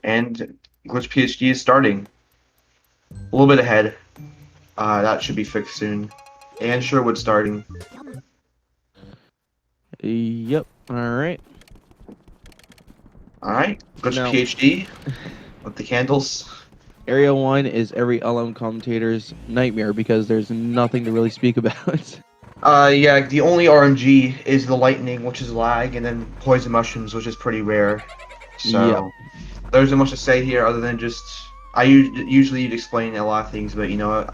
And GlitchPhD is starting. A little bit ahead. That should be fixed soon. And Sherwood starting. Yep. All right. Alright, Now, GlitchPhD with the candles. Area 1 is every LM commentator's nightmare because there's nothing to really speak about. Yeah, the only RNG is the lightning, which is lag, and then poison mushrooms, which is pretty rare. Yep. So, there isn't much to say here other than just, usually you'd explain a lot of things, but you know,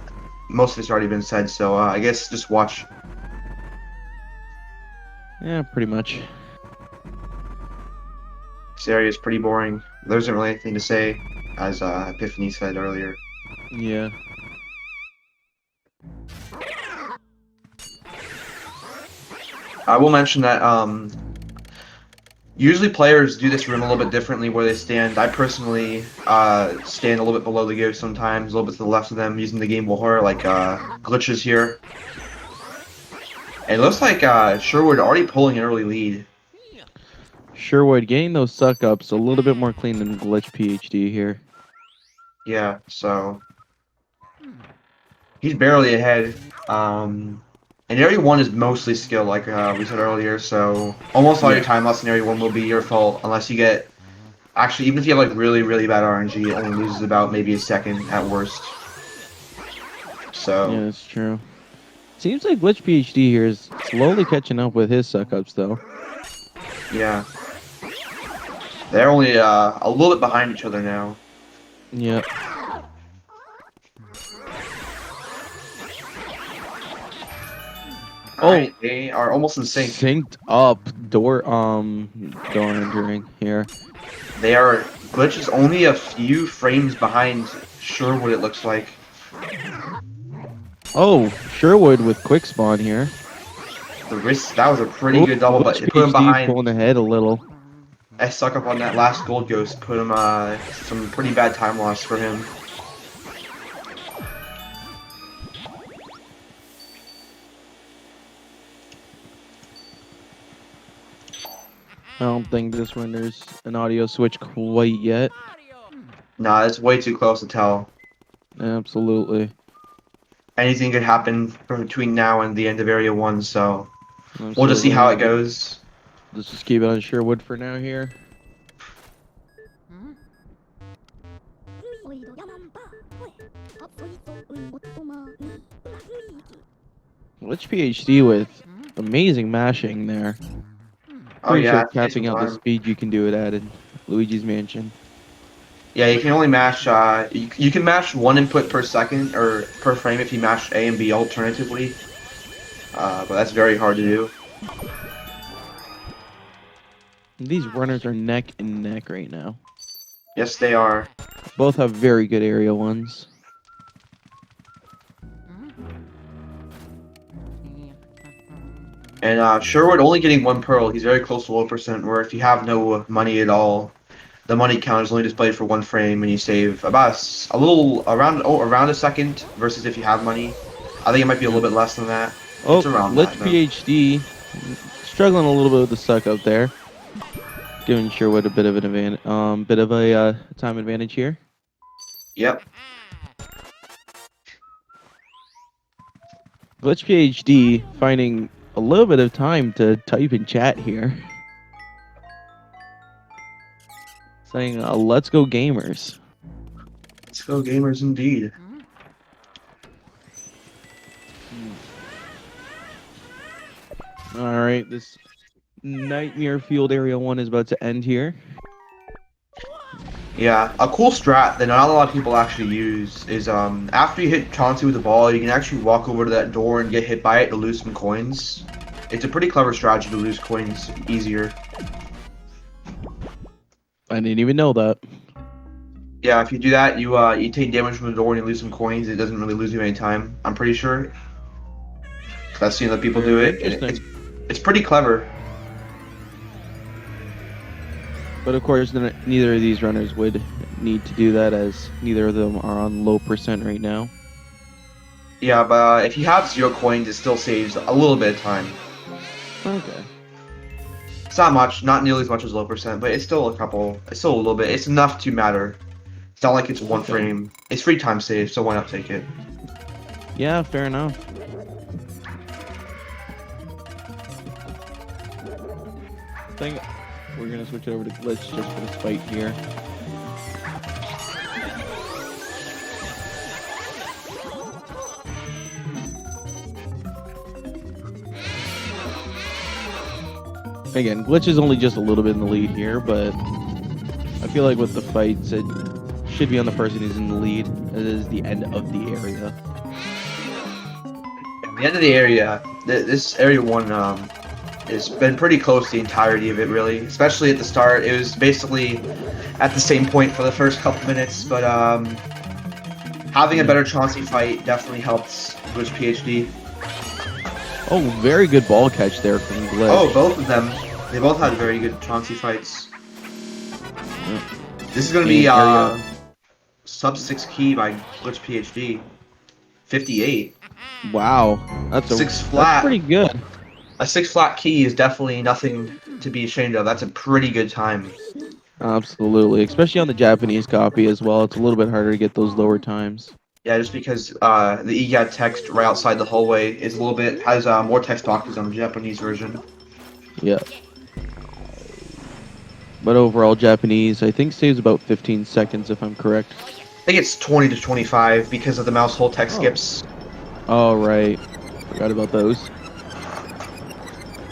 most of it's already been said, so I guess just watch. Yeah, pretty much. This area is pretty boring. There isn't really anything to say, as Epiphany said earlier. Yeah. I will mention that usually players do this room a little bit differently where they stand. I personally stand a little bit below the ghost sometimes, a little bit to the left of them using the game horror like glitches here. And it looks like Sherwood already pulling an early lead. Sherwood getting those suck ups a little bit more clean than GlitchPhD here. Yeah, so he's barely ahead. And area 1 is mostly skill, like we said earlier, so almost all your time lost in area 1 will be your fault unless you get... Actually, even if you have like really, really bad RNG, it only loses about maybe a second at worst. So... Yeah, that's true. Seems like GlitchPhD here is slowly catching up with his suck ups, though. Yeah. They're only a little bit behind each other now. Yep. Alright, they are almost in sync. Synced up door entering here. They are... Glitch is only a few frames behind Sherwood, it looks like. Oh, Sherwood with quick spawn here. The wrist, that was a pretty good double, but it put him GlitchPhD behind. pulling ahead a little. I suck up on that last gold ghost, put him some pretty bad time loss for him. I don't think this renders an audio switch quite yet. Nah, it's way too close to tell. Absolutely. Anything could happen between now and the end of Area 1, so we'll just see how it goes. Let's just keep it on Sherwood for now here. GlitchPhD with amazing mashing there. Oh Pretty yeah, sure capping out the speed you can do it at in Luigi's Mansion. Yeah, you can only mash, you can mash one input per second, or per frame if you mash A and B alternatively. But that's very hard to do. These runners are neck and neck right now. Yes, they are. Both have very good area ones. And Sherwood only getting 1 pearl, he's very close to low percent, where if you have no money at all, the money count is only displayed for 1 frame, and you save about around a second, versus if you have money. I think it might be a little bit less than that. Oh, It's around GlitchPhD struggling a little bit with the suck up there. Giving Sherwood a bit of an advantage, bit of a time advantage here. Yep. GlitchPhD finding a little bit of time to type in chat here. Saying, let's go gamers. Let's go gamers indeed. Alright, this Nightmare Field Area 1 is about to end here. Yeah, a cool strat that not a lot of people actually use is after you hit Chauncey with the ball, you can actually walk over to that door and get hit by it to lose some coins. It's a pretty clever strategy to lose coins easier. I didn't even know that. Yeah, if you do that, you take damage from the door and you lose some coins. It doesn't really lose you any time, I'm pretty sure. I've seen other people do it. It's pretty clever. But of course, neither of these runners would need to do that, as neither of them are on low percent right now. Yeah, but if you have 0 coins, it still saves a little bit of time. Okay. It's not much, not nearly as much as low percent, but it's still a couple. It's still a little bit. It's enough to matter. It's not like it's one Okay. frame. It's free time save, so why not take it? Yeah, fair enough. I think we're gonna switch over to glitch just for this fight here. Again, glitch is only just a little bit in the lead here, but I feel like with the fights, it should be on the person who's in the lead. It is the end of the area. At the end of the area, this area one has been pretty close the entirety of it, really. Especially at the start, it was basically at the same point for the first couple minutes. But having a better Chauncey fight definitely helps GlitchPhD. Oh, very good ball catch there from Glitch. Oh, both of them. They both had very good Chauncey fights. Yep. This is gonna be sub 6 key by GlitchPhD. 58. Wow, that's That's pretty good. A 6 flat key is definitely nothing to be ashamed of. That's a pretty good time. Absolutely, especially on the Japanese copy as well. It's a little bit harder to get those lower times. Yeah, just because the EGAT text right outside the hallway is a little bit has more text boxes on the Japanese version. Yeah. But overall, Japanese, I think, saves about 15 seconds, if I'm correct. I think it's 20 to 25 because of the mouse hold text skips. Oh, right. Forgot about those.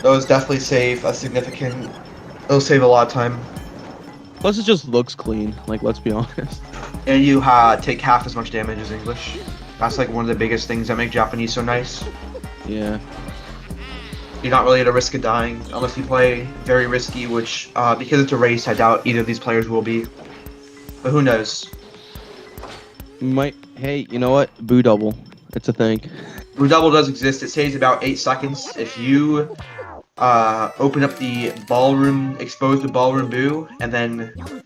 Those definitely save a significant. Those save a lot of time. Plus, it just looks clean. Like, let's be honest. And you take half as much damage as English. That's like one of the biggest things that make Japanese so nice. Yeah. You're not really at a risk of dying unless you play very risky, which, because it's a race, I doubt either of these players will be. But who knows? Hey, you know what? Boo double. It's a thing. Blue Double does exist. It saves about 8 seconds. If you open up the ballroom, expose the ballroom boo, and then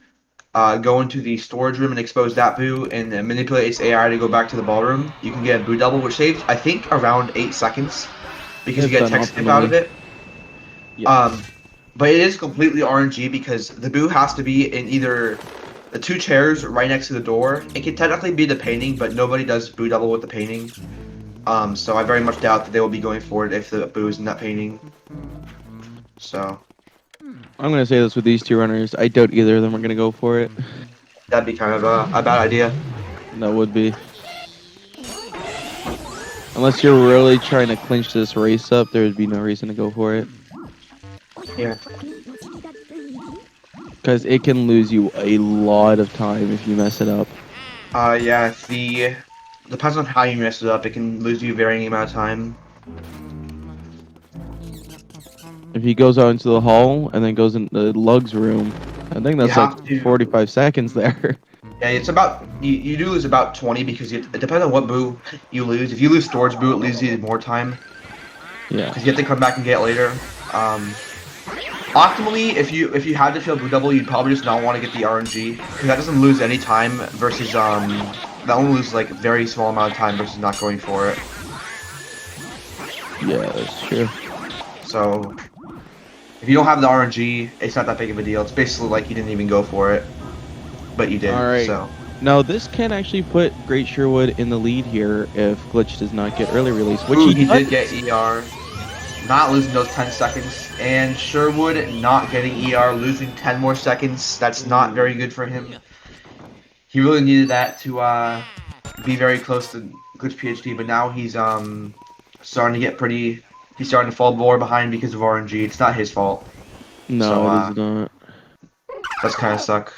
go into the storage room and expose that boo, and then manipulate its AI to go back to the ballroom, you can get a boo double, which saves, I think, around 8 seconds because you get text skip out of it. Yeah. But it is completely RNG because the boo has to be in either the 2 chairs right next to the door. It can technically be the painting, but nobody does boo double with the painting. So I very much doubt that they will be going for it if the boo is in that painting. So I'm going to say this with these two runners. I doubt either of them are going to go for it. that'd be kind of a bad idea. That would be. Unless you're really trying to clinch this race up, there would be no reason to go for it. Yeah. Because it can lose you a lot of time if you mess it up. Yeah, depends on how you mess it up, it can lose you a varying amount of time. If he goes out into the hall and then goes in the lugs room, I think that's like 45 seconds there. Yeah, it's about, you do lose about 20 because it depends on what boo you lose. If you lose storage boo, it loses you more time. Yeah. Because you have to come back and get it later. Optimally, if you had to feel boo double, you'd probably just not want to get the RNG. Because that doesn't lose any time versus, that only loses like a very small amount of time versus not going for it. Yeah, that's true. So, if you don't have the RNG, it's not that big of a deal. It's basically like you didn't even go for it, but you did. All right. So now this can actually put GlitchPhD in the lead here if Glitch does not get early release, which he did get ER, not losing those 10 seconds, and Sherwood not getting ER, losing 10 more seconds. That's not very good for him. He really needed that to be very close to GlitchPhD, but now he's starting to get pretty. He's starting to fall more behind because of RNG. It's not his fault. No, So, it is not. That's kind of suck.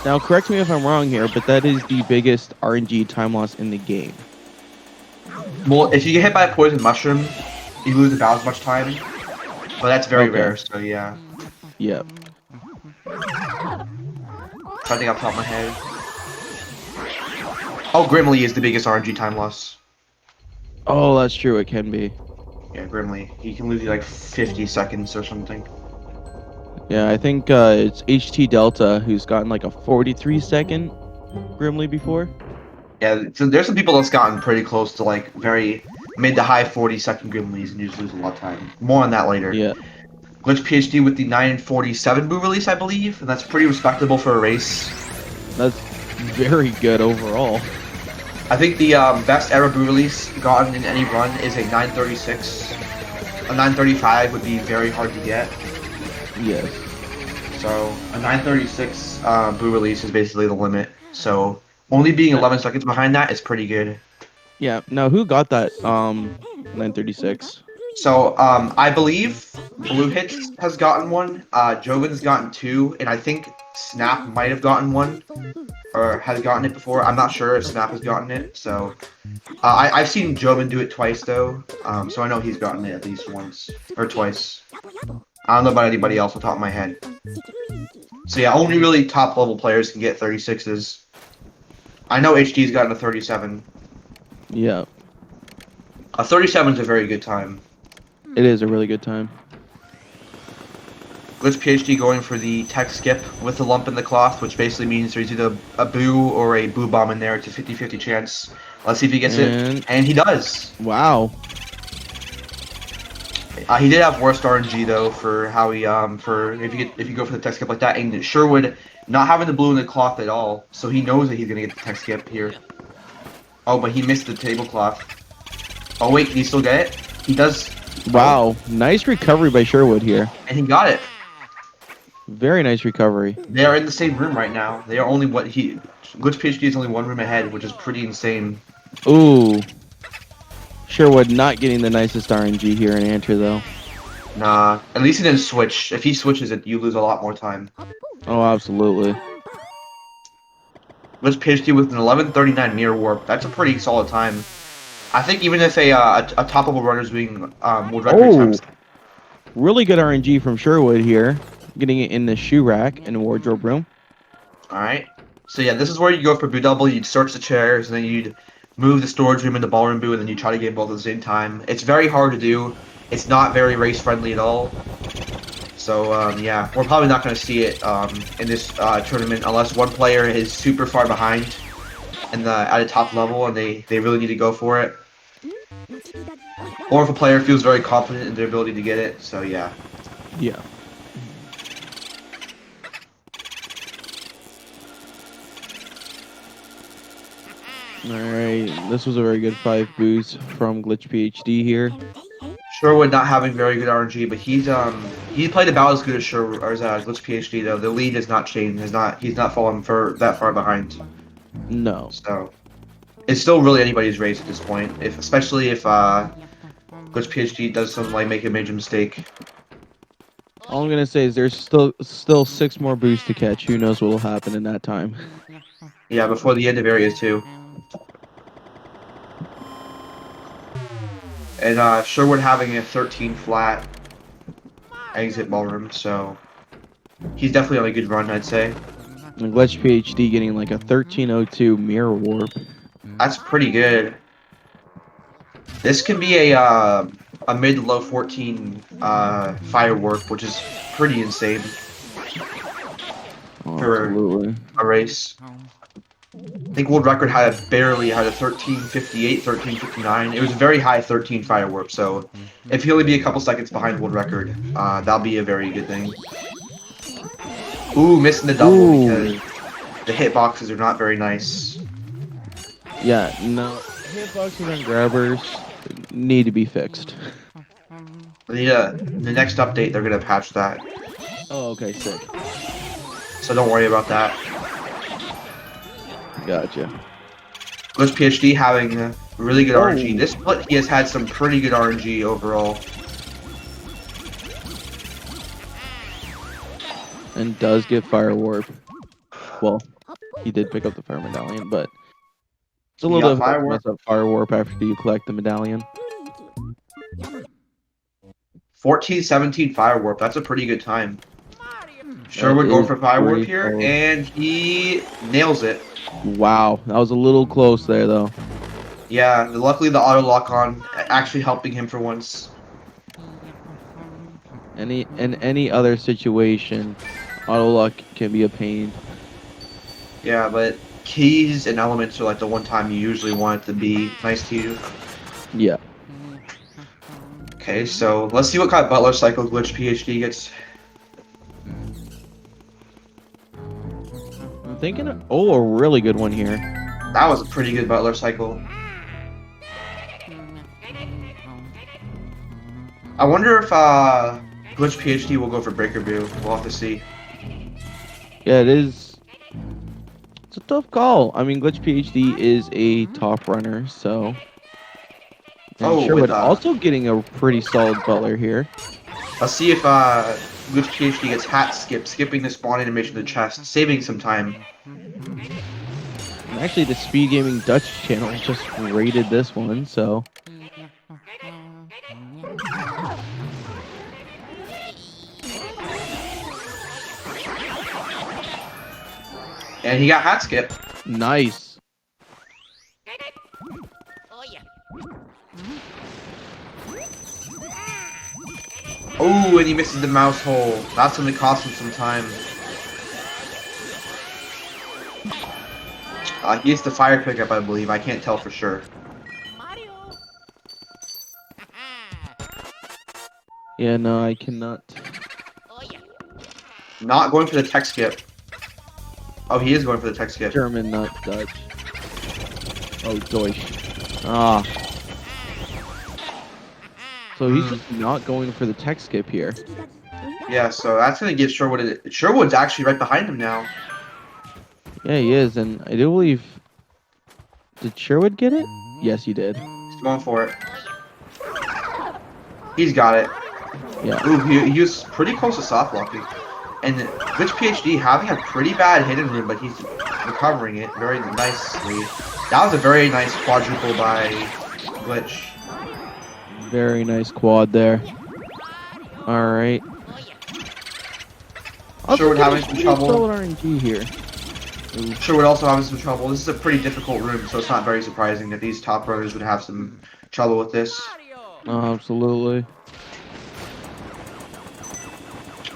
Now, correct me if I'm wrong here, but that is the biggest RNG time loss in the game. Well, if you get hit by a poison mushroom, you lose about as much time. But that's very rare, so yeah. Yep. I think off the top of my head. Oh, Grimly is the biggest RNG time loss. Oh, that's true. It can be. Yeah, Grimly. He can lose you like 50 seconds or something. Yeah, I think it's HT Delta who's gotten like a 43-second Grimly before. Yeah, so there's some people that's gotten pretty close to like very mid to high 40-second Grimleys and you just lose a lot of time. More on that later. Yeah. GlitchPhD with the 947 boo release, I believe, and that's pretty respectable for a race. That's very good overall. I think the best ever boo release gotten in any run is a 936. A 935 would be very hard to get. Yes. So a 936 boo release is basically the limit. So only being 11 seconds behind that is pretty good. Yeah. Now, who got that 936? So I believe Blue Hits has gotten one. Jovin's gotten two, and I think Snap might have gotten one, or has gotten it before. I'm not sure if Snap has gotten it. So I've seen Jovin do it twice though. So I know he's gotten it at least once or twice. I don't know about anybody else on top of my head. So yeah, only really top level players can get 36s. I know HD's gotten a 37. Yeah. A 37 is a very good time. It is a really good time. GlitchPhD going for the tech skip with the lump in the cloth, which basically means there's either a boo or a boo bomb in there. It's a 50-50 chance. Let's see if he gets it. And he does. Wow. He did have worst RNG though for how he for if you go for the tech skip like that, and Sherwood not having the blue in the cloth at all, so he knows that he's gonna get the tech skip here. Oh, but he missed the tablecloth. Oh wait, can he still get it? He does. Wow, nice recovery by Sherwood here. And he got it. Very nice recovery. They are in the same room right now. They are only GlitchPhD is only one room ahead, which is pretty insane. Ooh. Sherwood not getting the nicest RNG here in Enter though. Nah, at least he didn't switch. If he switches it, you lose a lot more time. Oh, absolutely. GlitchPhD with an 11:39 mirror warp. That's a pretty solid time. I think even if a top level runner is doing world record times. Really good RNG from Sherwood here. Getting it in the shoe rack and wardrobe room. Alright. So yeah, this is where you go for boo double. You'd search the chairs, and then you'd move the storage room into ballroom boo, and then you try to get both at the same time. It's very hard to do. It's not very race friendly at all. So yeah, we're probably not going to see it in this tournament unless one player is super far behind at a top level and they really need to go for it. Or if a player feels very confident in their ability to get it. So yeah. Yeah. Alright, this was a very good 5 boost from GlitchPhD here. Sherwood not having very good RNG, but he played about as good as GlitchPhD though. The lead has not changed. He's not fallen that far behind. No. So it's still really anybody's race at this point. Especially if GlitchPhD does something like make a major mistake. All I'm gonna say is there's still 6 more boosts to catch. Who knows what will happen in that time? Yeah, before the end of areas too. And Sherwood having a 13 flat exit ballroom, so he's definitely on a good run, I'd say. And GlitchPhD getting like a 1302 mirror warp. That's pretty good. This can be a mid to low 14 fire warp, which is pretty insane for a race. I think world record barely had a 1358, 1359. It was a very high 13 fire warp, so if he'll only be a couple seconds behind world record, that'll be a very good thing. Ooh, missing the double because the hitboxes are not very nice. Yeah, no. Hitboxes and grabbers need to be fixed. The next update, they're going to patch that. Oh, okay, sick. So don't worry about that. Gotcha. GlitchPhD having really good RNG. This split, he has had some pretty good RNG overall. And does get fire warp. Well, he did pick up the fire medallion, but it's a little bit of a fire warp after you collect the medallion. 1417 fire warp. That's a pretty good time. Sherwood going for fire warp here, and he nails it. Wow, that was a little close there, though. Yeah, luckily the auto lock on actually helping him for once. In any other situation, auto lock can be a pain. Yeah, but keys and elements are like the one time you usually want it to be nice to you. Yeah. Okay, so let's see what kind of Butler cycle Glitch PhD gets. I'm thinking, oh, a really good one here. That was a pretty good Butler cycle. I wonder if Glitch PhD will go for Breaker Boo. We'll have to see. Yeah, it is. It's a tough call. I mean, Glitch PhD is a top runner, so. And Oh, with Sherwood also getting a pretty solid Butler here. let's see if Glitch PhD gets hat skip, skipping the spawn animation to the chest, saving some time. And actually, the SpeedGaming Dutch channel just rated this one, so. And he got hat skip. Nice. Oh, and he misses the mouse hole. That's gonna cost him some time. He gets the fire pickup, I believe. I can't tell for sure. Yeah, no, I cannot. Not going for the tech skip. Oh, he is going for the tech skip. German, not Dutch. Oh, Deutsch. Ah. So he's just not going for the tech skip here. Yeah, so that's gonna give Sherwood. Sherwood's actually right behind him now. Yeah, he is, and I do believe. Did Sherwood get it? Yes, he did. He's going for it. He's got it. Yeah. Ooh, he was pretty close to soft blocking. And Glitch PhD having a pretty bad hidden room, but he's recovering it very nicely. That was a very nice quadruple by Glitch. Very nice quad there. All right. Sherwood having some trouble. RNG here. Sherwood also having some trouble. This is a pretty difficult room, so it's not very surprising that these top runners would have some trouble with this. Oh, absolutely.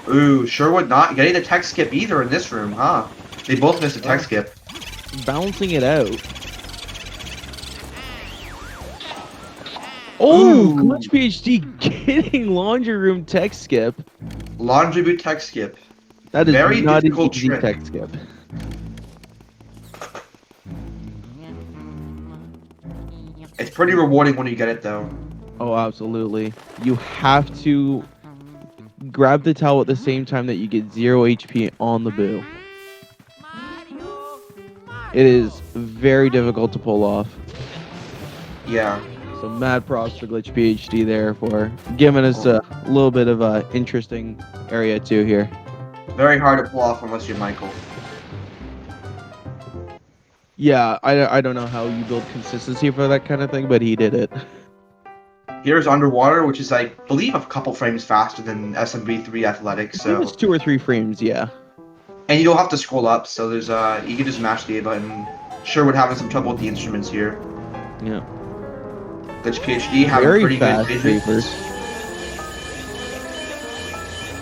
Ooh, Sherwood not getting the tech skip either in this room, huh? They both missed a tech skip. Balancing it out. Oh, Glitch PhD getting laundry room tech skip. Laundry boot tech skip. That is Very not an difficult easy trick. tech skip. It's pretty rewarding when you get it, though. Oh, absolutely. You have to grab the towel at the same time that you get 0 HP on the boo. It is very difficult to pull off. Yeah. So mad props to Glitch PhD there for giving us a little bit of a interesting area too here. Very hard to pull off unless you're Michael. Yeah, I don't know how you build consistency for that kind of thing, but he did it. Here's Underwater, which is, I believe, a couple frames faster than SMB3 Athletics. I think So, it's 2 or 3 frames, yeah. and you don't have to scroll up. So there's you can just mash the A button. Sherwood having some trouble with the instruments here. Yeah. Glitch PhD having Very pretty fast good vision. vapors.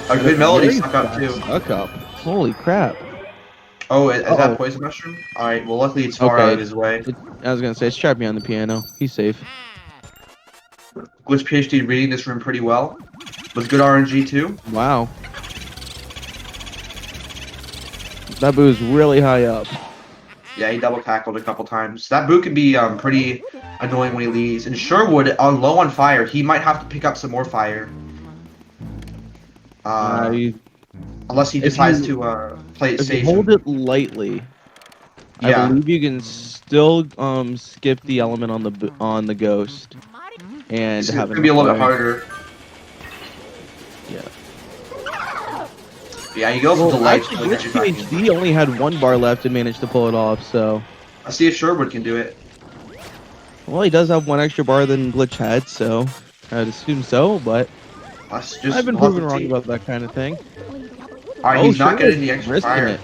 A good melody Very stuck up fast too. Stuck up. Holy crap. Oh, is that poison mushroom? All right. Well, luckily it's far out of his way. I was gonna say it's trapped behind the piano. He's safe. Glitch PhD reading this room pretty well. With good RNG too. Wow. That boo is really high up. Yeah, he double tackled a couple times. That boo can be pretty annoying when he leaves. And Sherwood, on low on fire, he might have to pick up some more fire. Unless he decides to play it if safe. you hold it lightly, Yeah. I believe you can still skip the element on the ghost and It's have gonna be a little bit fire. harder. Yeah. Yeah, he goes with the light. Actually, Glitch PhD only had 1 bar left and managed to pull it off. So. Let's see if Sherwood can do it. Well, he does have 1 extra bar than Glitch had, so I'd assume so. But I've been proven wrong about that kind of thing. All right, he's not getting the extra fire. It.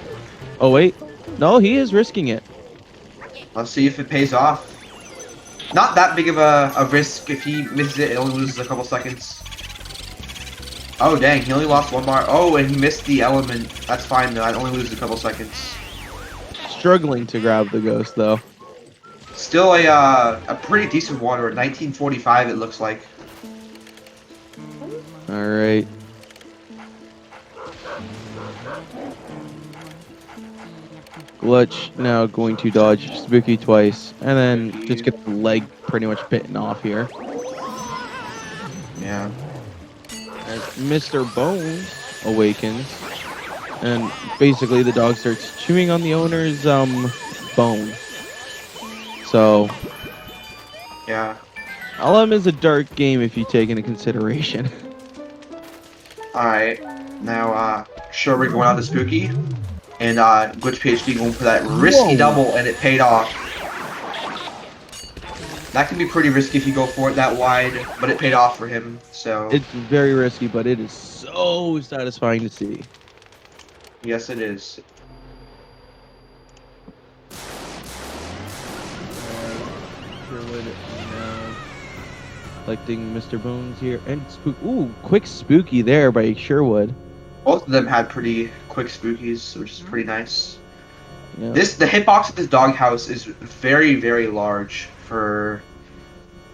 Oh wait, no, he is risking it. Let's see if it pays off. Not that big of a risk. If he misses it, it only loses a couple seconds. Oh dang, he only lost 1 bar. Oh, and he missed the element. That's fine though. It only loses a couple seconds. Struggling to grab the ghost though. Still a pretty decent water. 1945 it looks like. All right. Glitch now going to dodge Spooky twice, and then just Spooky. get the leg pretty much bitten off here. Yeah. As Mr. Bones awakens, and basically the dog starts chewing on the owner's bone. So Yeah. LM is a dark game if you take into consideration. Alright. Now, sure, we're going out to Spooky. And, GlitchPhD going for that risky Whoa. double, and it paid off. That can be pretty risky if you go for it that wide, but it paid off for him, so... It's very risky, but it is so satisfying to see. Yes, it is. Sherwood now collecting Mr. Bones here, and ooh, quick Spooky there by Sherwood. Both of them had pretty quick Spookies, which is pretty nice. Yeah. The hitbox at this doghouse is very, very large for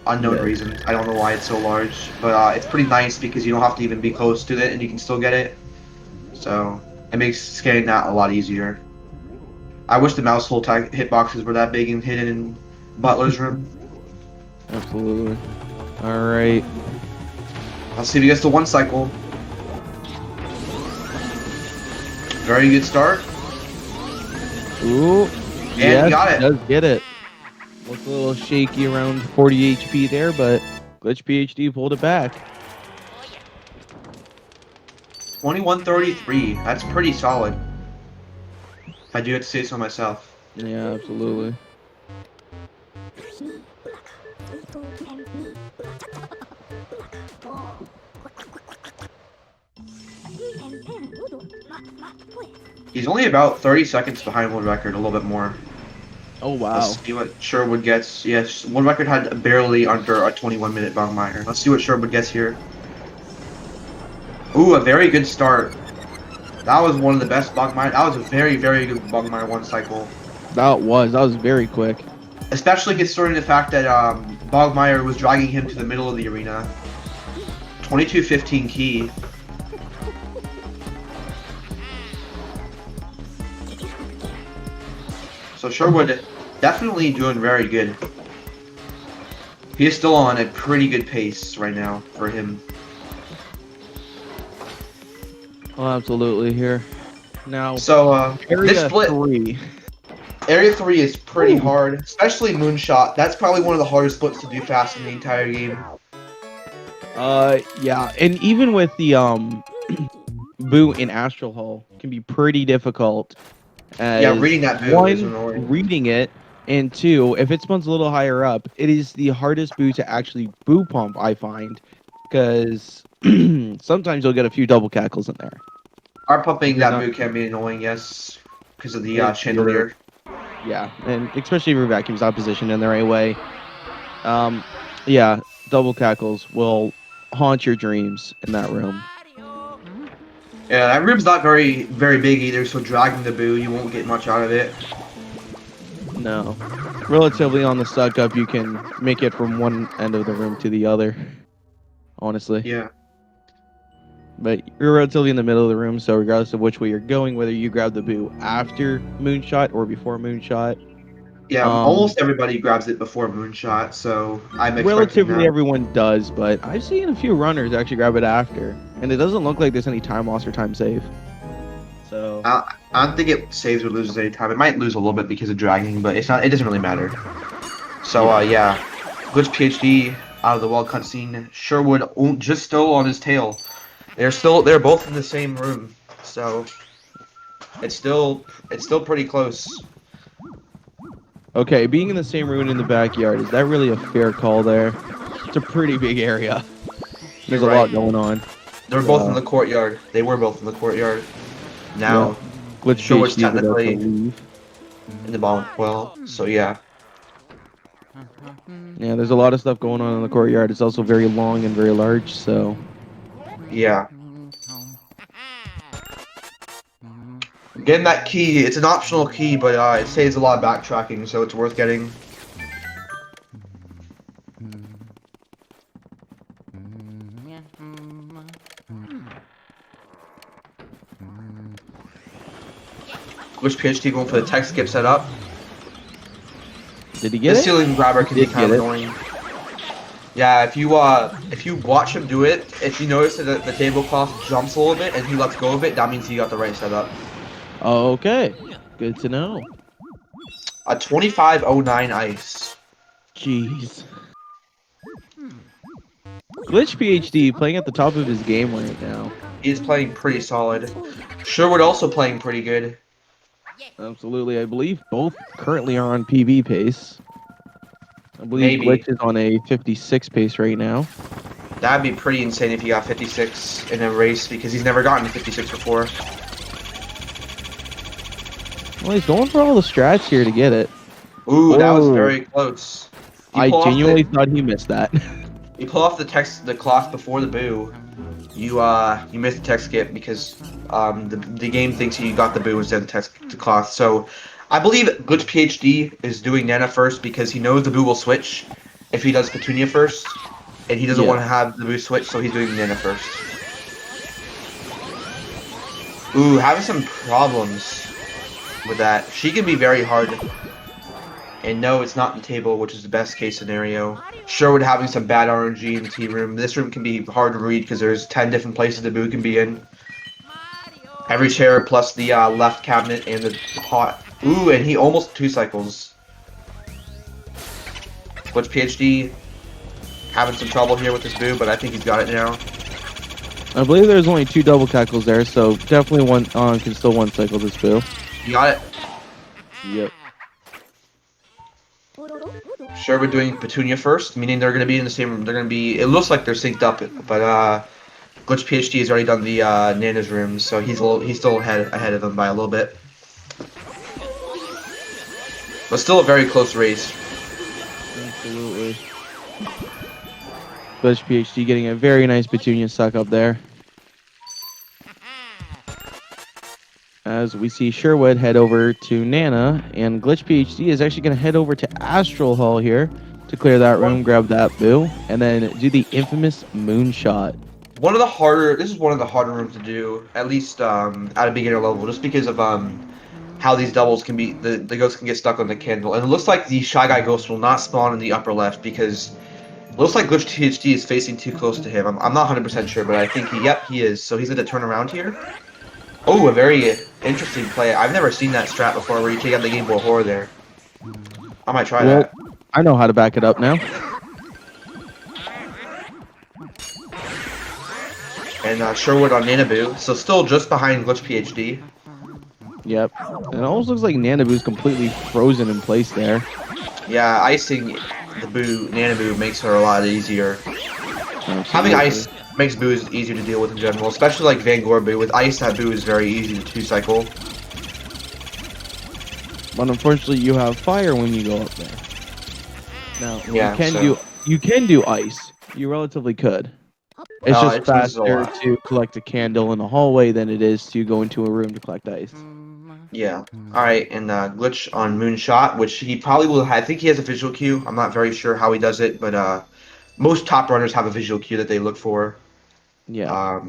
unknown Yeah. reasons. I don't know why it's so large, but it's pretty nice because you don't have to even be close to it and you can still get it. So it makes scanning that a lot easier. I wish the mouse hole hitboxes were that big and hidden in Butler's room. Absolutely. All right. Let's see if he gets the one cycle. Very good start. Ooh. And Yes, he got it. does get it. Looks a little shaky around 40 HP there, but GlitchPhD pulled it back. 2133. That's pretty solid. I do have to say so myself. Yeah, absolutely. He's only about 30 seconds behind world record, a little bit more. Oh, wow. Let's see what Sherwood gets. Yes, world record had barely under a 21-minute Bogmire. Let's see what Sherwood gets here. Ooh, a very good start. That was one of the best Bogmire. That was a very, very good Bogmire one cycle. That was very quick. Especially considering the fact that Bogmire was dragging him to the middle of the arena. 22-15 key. So Sherwood definitely doing very good. He is still on a pretty good pace right now for him. Oh, absolutely here. Now, So area this split, 3. Area 3 is pretty Ooh. hard, especially Moonshot. That's probably one of the hardest splits to do fast in the entire game. Yeah, and even with the Boo in Astral Hall can be pretty difficult. Yeah, reading that Boo is one, annoying. reading it, and two, if it spawns a little higher up, it is the hardest Boo to actually Boo pump, I find, because sometimes you'll get a few double cackles in there. Our pumping You're that not- Boo can be annoying, yes, because of the If chandelier. Yeah, and especially if your vacuum's not positioned in the right way. Yeah, double cackles will haunt your dreams in that room. Yeah, that room's not very, very big either, so dragging the Boo, you won't get much out of it. No. Relatively on the suck up, you can make it from one end of the room to the other. Honestly. Yeah. But you're relatively in the middle of the room, so regardless of which way you're going, whether you grab the Boo after Moonshot or before Moonshot. Yeah, almost everybody grabs it before Moonshot, so I'm expecting Relatively that. everyone does, but I've seen a few runners actually grab it after. And it doesn't look like there's any time loss or time save. So I don't think it saves or loses any time. It might lose a little bit because of dragging, but it's not. It doesn't really matter. So yeah, GlitchPhD out of the wall cutscene. Sherwood just still on his tail. They're both in the same room, so it's still pretty close. okay, being in the same room in the backyard, is that really a fair call there? It's a pretty big area. There's You're a lot right. going on. They're both in the courtyard. They were both in the courtyard. Now, Sherwood's GlitchPhD would have to technically leave. in the bottom 12. So yeah. Yeah, there's a lot of stuff going on in the courtyard. It's also very long and very large, so Yeah. Getting that key, it's an optional key, but it saves a lot of backtracking, so it's worth getting. Glitch PhD going for the tech skip setup. Did he get The it? ceiling grabber can be Did kind get of it. annoying. Yeah, if you watch him do it, if you notice that the tablecloth jumps a little bit and he lets go of it, that means he got the right setup. Okay. Good to know. A 2509 ice. Jeez. Glitch PhD playing at the top of his game right now. He's playing pretty solid. Sherwood also playing pretty good. Absolutely. I believe both currently are on PB pace. I believe Maybe. Glitch is on a 56 pace right now. That'd be pretty insane if he got 56 in a race because he's never gotten to 56 before. Well, he's going for all the strats here to get it. Ooh, that was Oh, very close. I genuinely thought he missed that. You pull off the cloth before the boo. You missed the tech skip because the game thinks you got the boo instead of the cloth. So I believe Glitch PhD is doing Nana first because he knows the boo will switch if he does Petunia first, and he doesn't Yeah. want to have the boo switch, so he's doing Nana first. Ooh, having some problems with that. She can be very hard. And no, it's not the table, which is the best case scenario. Sherwood having some bad RNG in the tea room. This room can be hard to read because there's 10 different places the boo can be in. Every chair plus the left cabinet and the pot. Ooh, and he almost 2 cycles. Glitch PhD having some trouble here with this boo, but I think he's got it now. I believe there's only 2 double cackles there, so definitely one can still one cycle this boo. He got it. Yep. Sherwood doing Petunia first, meaning they're going to be in the same room. They're going to be, it looks like they're synced up, but Glitch PhD has already done the Nana's room, so he's still ahead of them by a little bit. But still a very close race. Absolutely. Glitch PhD getting a very nice Petunia suck up there. As we see Sherwood head over to Nana, and Glitch PhD is actually going to head over to Astral Hall here to clear that room, grab that boo, and then do the infamous moonshot. This is one of the harder rooms to do, at least at a beginner level, just because of how these doubles can be, the ghost can get stuck on the candle. And it looks like the Shy Guy ghost will not spawn in the upper left because it looks like Glitch PhD is facing too close to him. I'm not 100% sure, but I think he is. So he's going to turn around here. Oh, a very interesting play. I've never seen that strat before where you take out the Game Boy Horror there. I might try that. I know how to back it up now. And Sherwood on Nanaboo, so still just behind Glitch PhD. Yep. And it almost looks like Nanaboo's completely frozen in place there. Yeah, icing the Nanaboo makes her a lot easier. Absolutely. Having ice makes boos easier to deal with in general, especially like Van Gore boo. With ice, that boo is very easy to 2-cycle. But unfortunately, you have fire when you go up there. Now, Yeah, you can do ice. You relatively could. It's just it uses a faster lot. to collect a candle in the hallway than it is to go into a room to collect ice. Yeah. Alright, and Glitch on Moonshot, which he probably will I think he has a visual cue. I'm not very sure how he does it, but most top runners have a visual cue that they look for Yeah.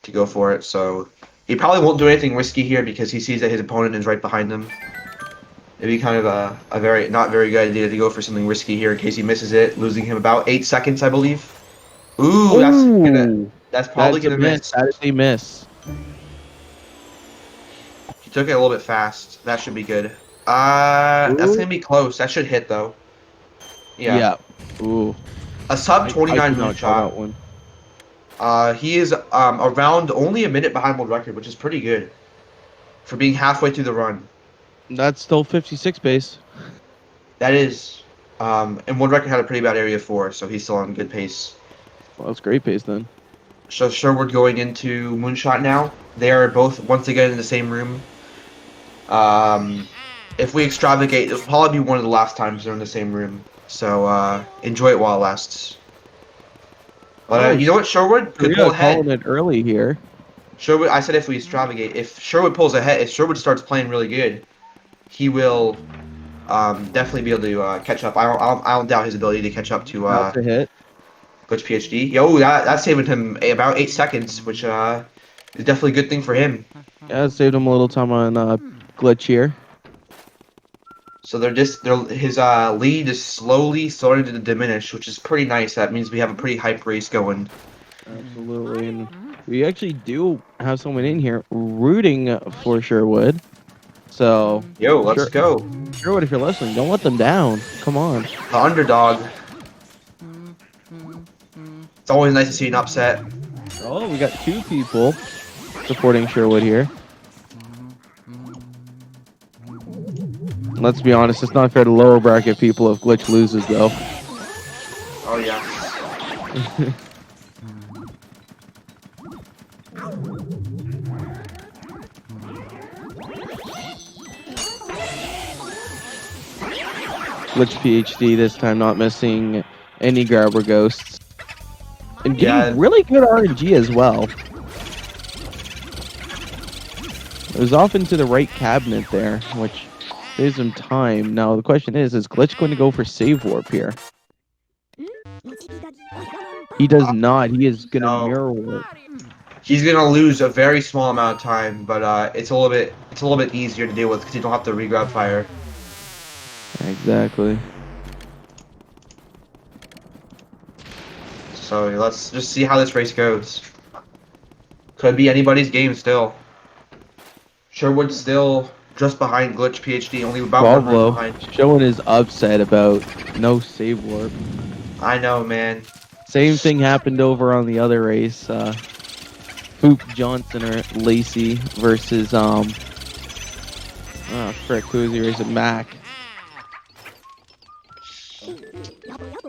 to go for it. So he probably won't do anything risky here because he sees that his opponent is right behind him. It'd be kind of a very not very good idea to go for something risky here in case he misses it, losing him about 8 seconds, I believe. Ooh, that's probably That's a gonna miss. miss. That is a miss. He took it a little bit fast. That should be good. That's gonna be close. That should hit though. Yeah. Ooh. A sub 29 I did not call that moonshot. one. He is around only a minute behind world record, which is pretty good for being halfway through the run. That's still 56 pace. That is, and world record had a pretty bad area 4, so he's still on good pace. Well, that's great pace then. So Sherwood going into moonshot now. They are both once again in the same room. If we extravagate, it'll probably be one of the last times they're in the same room. So enjoy it while it lasts. But you know what, Sherwood could pull ahead. Calling it early here. Sherwood, I said if we extravagate, if Sherwood pulls ahead, if Sherwood starts playing really good, he will definitely be able to catch up. I don't doubt his ability to catch up to That's a hit. Glitch PhD. Yo, that saved him about 8 seconds, which is definitely a good thing for him. Yeah, it saved him a little time on Glitch here. So his lead is slowly starting to diminish, which is pretty nice. That means we have a pretty hype race going. Absolutely, and we actually do have someone in here rooting for Sherwood. So, Yo, let's sure, go. Sherwood, if you're listening, don't let them down. Come on. The underdog. It's always nice to see an upset. Oh, we got two people supporting Sherwood here. Let's be honest, it's not fair to lower bracket people if Glitch loses, though. Oh yeah. Glitch PhD this time not missing any grabber ghosts. And getting really good RNG as well. It was off into the right cabinet there, which saves him time. Now the question is Glitch going to go for save warp here? He does not. He is going to mirror warp. He's gonna lose a very small amount of time, but it's a little bit easier to deal with because you don't have to regrab fire. Exactly. So let's just see how this race goes. Could be anybody's game still. Sherwood still just behind Glitch PhD, only about 1 run behind. Showing his upset about no save warp. I know, man. Same thing happened over on the other race. Foop Johnson or Lacey versus frick, who is he racing? Mac.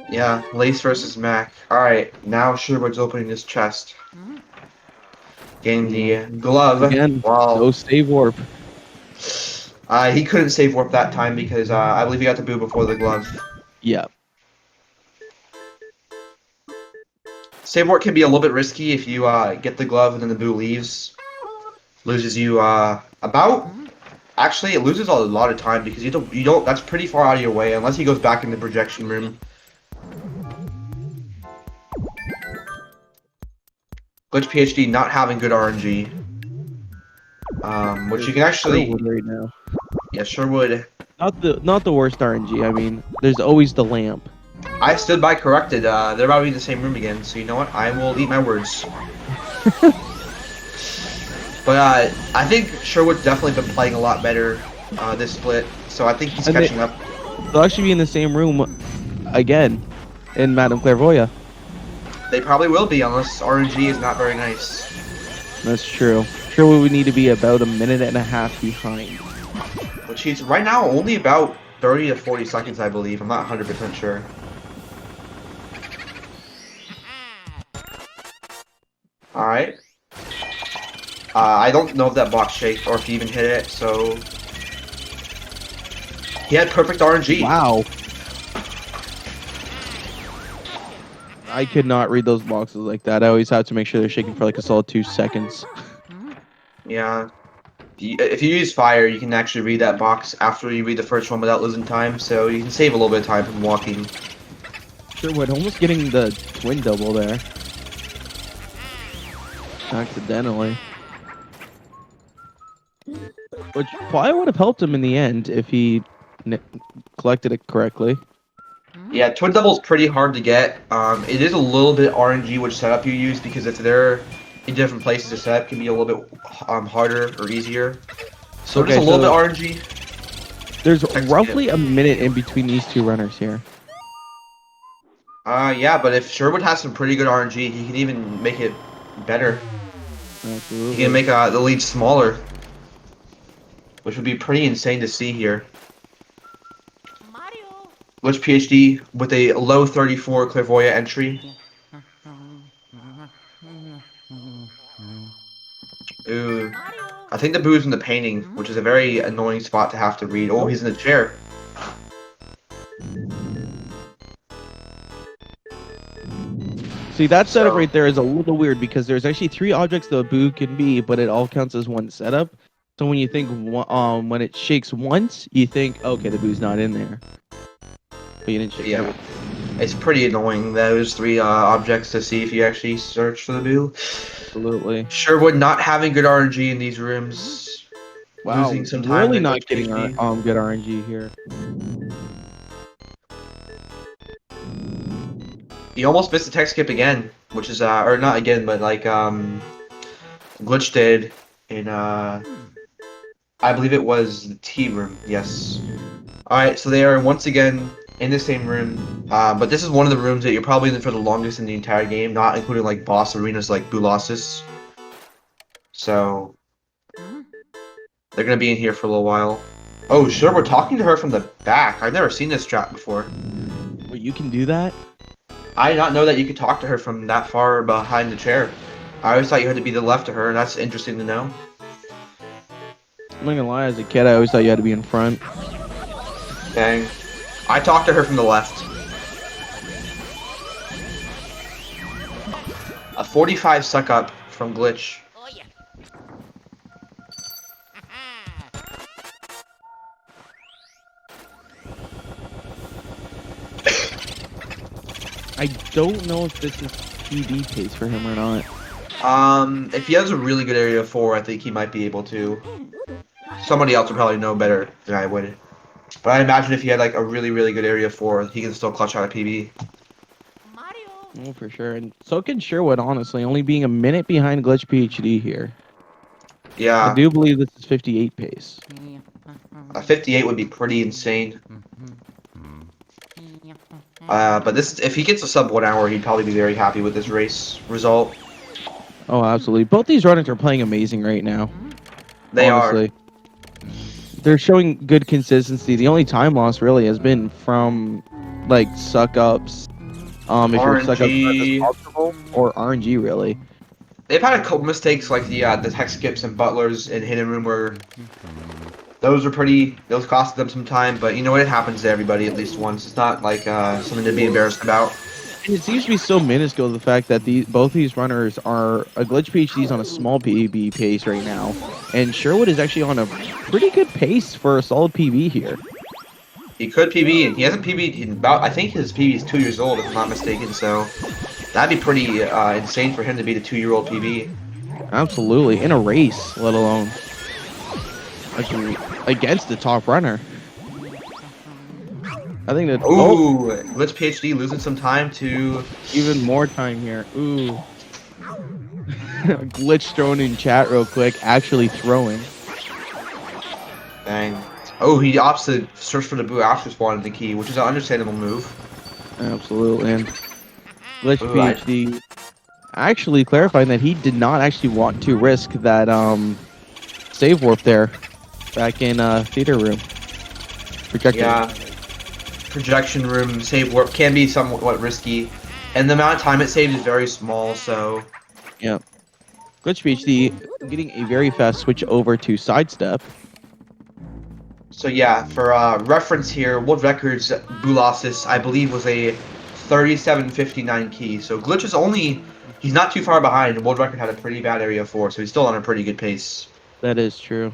Yeah, Lace versus Mac. Alright, now Sherwood's opening his chest. Getting the glove. Again, no save warp. He couldn't save warp that time because I believe he got the boo before the glove. Yeah. Save warp can be a little bit risky if you get the glove and then the boo leaves. Loses you about. Actually, it loses a lot of time because you don't. That's pretty far out of your way unless he goes back in the projection room. Glitch PhD not having good RNG. Which you can actually. Sherwood right now. Yeah, Sherwood. Not the worst RNG. I mean, there's always the lamp. I stood by corrected. They're about to be in the same room again, so you know what? I will eat my words. But I think Sherwood's definitely been playing a lot better this split, so I think he's catching up. They'll actually be in the same room again in Madame Clairvoyant. They probably will be, unless RNG is not very nice. That's true. Sherwood would need to be about a minute and a half behind. Which he's right now only about 30 to 40 seconds, I believe. I'm not 100% sure. Alright. I don't know if that box shaked or if he even hit it, so... He had perfect RNG. Wow. I could not read those boxes like that. I always have to make sure they're shaking for like a solid 2 seconds. Yeah. If you use fire, you can actually read that box after you read the first one without losing time, so you can save a little bit of time from walking. Sherwood almost getting the twin double there. Accidentally. Which probably would have helped him in the end if he collected it correctly. Yeah, twin double's pretty hard to get. It is a little bit RNG which setup you use because if they're in different places, the setup can be a little bit harder or easier. So just a little bit RNG. There's roughly a minute in between these two runners here. Yeah, but if Sherwood has some pretty good RNG, he can even make it better. Absolutely. He can make the lead smaller, which would be pretty insane to see here. Glitch PhD with a low 34 Clairvoyant entry. Ooh. I think the boo's in the painting, which is a very annoying spot to have to read. Oh, he's in the chair. See, that setup right there is a little weird because there's actually 3 objects the boo can be, but it all counts as one setup. So when you think, when it shakes once, you think, okay, the boo's not in there. But you didn't shake it. It's pretty annoying, those 3 objects to see if you actually search for the boo. Absolutely. Sherwood not having good RNG in these rooms. Wow, losing some time really to not Glitch getting PhD. good RNG here. You almost missed the tech skip again, which is or not again, but like Glitch did in I believe it was the tea room. Yes. All right, so they are once again in the same room, but this is one of the rooms that you're probably in for the longest in the entire game, not including like boss arenas like Bulasis. So they're gonna be in here for a little while. Oh, sure, we're talking to her from the back. I've never seen this strat before. Wait, you can do that? I did not know that you could talk to her from that far behind the chair. I always thought you had to be to the left of her, and that's interesting to know. I'm not gonna lie, as a kid, I always thought you had to be in front. Dang. I talked to her from the left. A 45 suck up from Glitch. I don't know if this is PB pace for him or not. If he has a really good area 4, I think he might be able to. Somebody else would probably know better than I would. But I imagine if he had like a really, really good area 4, he can still clutch out a PB. Oh, for sure. And so can Sherwood, honestly, only being a minute behind Glitch PhD here. I Yeah, do believe this is 58 pace. a 58 would be pretty insane. But this, if he gets a sub 1 hour, he'd probably be very happy with this race result. Oh, absolutely. Both these runners are playing amazing right now. They honestly. They're showing good consistency. The only time loss really has been from like suck ups. If your suck ups aren't as RNG. comfortable, or RNG really. They've had a couple mistakes like the tech skips and butlers in hidden room where those costed them some time. But you know what? It happens to everybody at least once. It's not like something to be embarrassed about. And it seems to be so minuscule the fact that both these runners are a Glitch PhD's on a small PB pace right now, and Sherwood is actually on a pretty good pace for a solid PB here. He could PB, and he hasn't PB'd in about, I think his PB is 2 years old, if I'm not mistaken, so that'd be pretty insane for him to beat a 2-year-old PB. Absolutely, in a race, let alone against the top runner. I think that. Ooh, Glitch PhD losing some time to. Even more time here. Ooh. Glitch throwing in chat real quick, actually throwing. Dang. Oh, he opts to search for the boo after spawning the key, which is an understandable move. Absolutely, and Glitch PhD actually clarifying that he did not actually want to risk that save warp there back in theater room. Projector. Yeah. Projection room save warp can be somewhat risky, and the amount of time it saves is very small, so. Yeah. Glitch PhD getting a very fast switch over to sidestep. So yeah, for reference here, World Records Bulasis, I believe, was a 37:59 key. So Glitch is he's not too far behind. World Record had a pretty bad area 4, so he's still on a pretty good pace. That is true.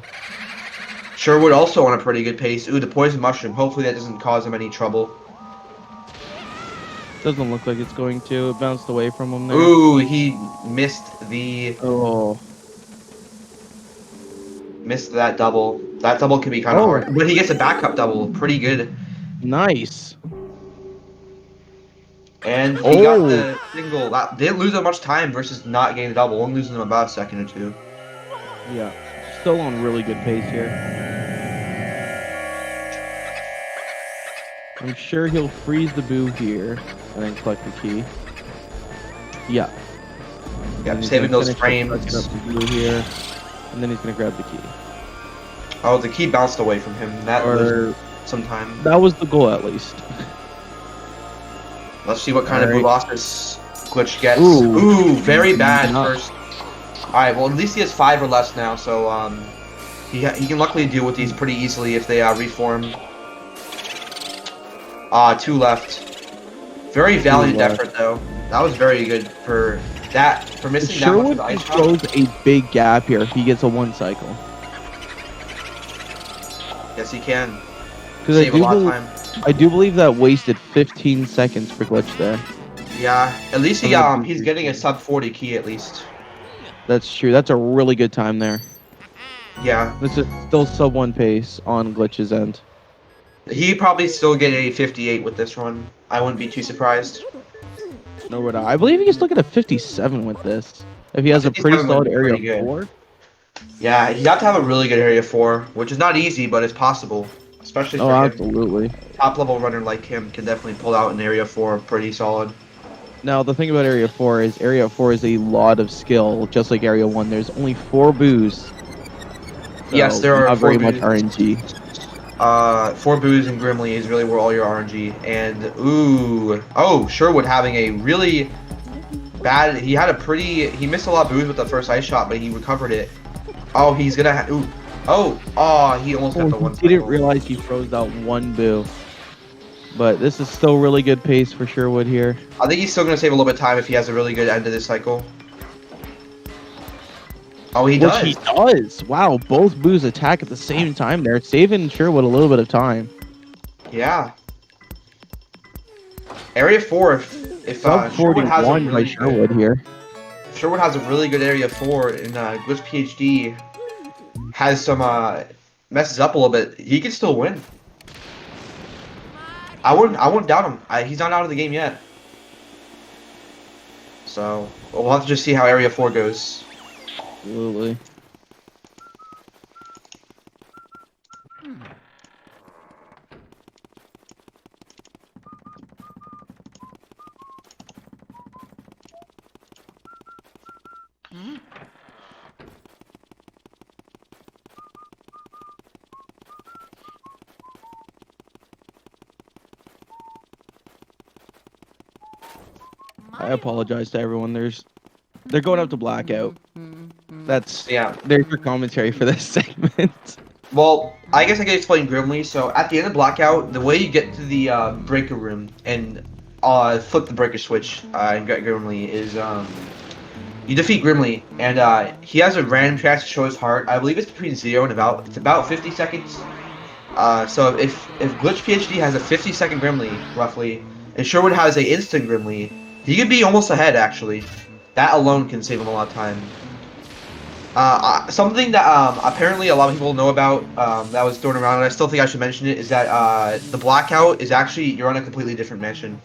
Sherwood also on a pretty good pace. Ooh, the poison mushroom. Hopefully that doesn't cause him any trouble. Doesn't look like it's going to. It bounced away from him there. Ooh, he missed the... Oh. Missed that double. That double could be kind of hard. But he gets a backup double. Pretty good. Nice. And he got the single. That didn't lose that much time versus not getting a double. Only losing him about a second or two. Yeah. Still on really good pace here. I'm sure he'll freeze the boo here and then collect the key. Yeah. Yeah, saving those frames. Up the boo here, and then he's gonna grab the key. Oh, the key bounced away from him. That was some time. That was the goal, at least. Let's see what kind of boost this Glitch gets. Ooh, very bad first. Alright, well, at least he has 5 or less now, so he can luckily deal with these pretty easily if they reform. 2 left. Very valiant effort, though. That was very good for that. For missing that much of the ice throws a big gap here if he gets a 1 cycle. Yes, he can. Save a lot of time. I do believe that wasted 15 seconds for Glitch there. Yeah, at least he's getting a sub 40 key at least. That's true. That's a really good time there. Yeah. This is still sub 1 pace on Glitch's end. He probably still get a 58 with this run. I wouldn't be too surprised. Nor would I. I believe he can still get a 57 with this. If he A has a pretty 57 would solid be area pretty good. 4. Yeah, you have to have a really good area 4, which is not easy, but it's possible. Especially Oh, for him. absolutely. Top level runner like him can definitely pull out an area 4 pretty solid. Now, the thing about Area 4 is Area 4 is a lot of skill, just like Area 1. There's only 4 boos, Yes, so there are not 4 very much boos. RNG. 4 boos and Grimly is really where all your RNG. And, ooh. Oh, Sherwood having a really bad. He missed a lot of boos with the first ice shot, but he recovered it. Oh, he's gonna. Ooh. Oh, he almost got the one He didn't cycle. realize he froze that 1 boo. But this is still really good pace for Sherwood here. I think he's still gonna save a little bit of time if he has a really good end to this cycle. Oh, he Which does. he does. Wow, both boos attack at the same time there, saving Sherwood a little bit of time. Yeah. Area 4, if Sub Sherwood has a 41 by really Sherwood good, here. if Sherwood has a really good Area 4 and GlitchPhD has some messes up a little bit, he can still win. I wouldn't doubt him. He's not out of the game yet. So we'll have to just see how Area 4 goes. Absolutely. I apologize to everyone. They're going up to blackout. There's your commentary for this segment. Well, I guess I can explain Grimly. So at the end of Blackout, the way you get to the breaker room and flip the breaker switch and get Grimly is you defeat Grimly, and he has a random chance to show his heart. I believe it's between 0 and about 50 seconds. So if GlitchPhD has a 50-second Grimly roughly, and Sherwood has a instant Grimly, he could be almost ahead actually. That alone can save him a lot of time. Something that apparently a lot of people know about that was thrown around, and I still think I should mention it, is that the Blackout is actually you're on a completely different mansion.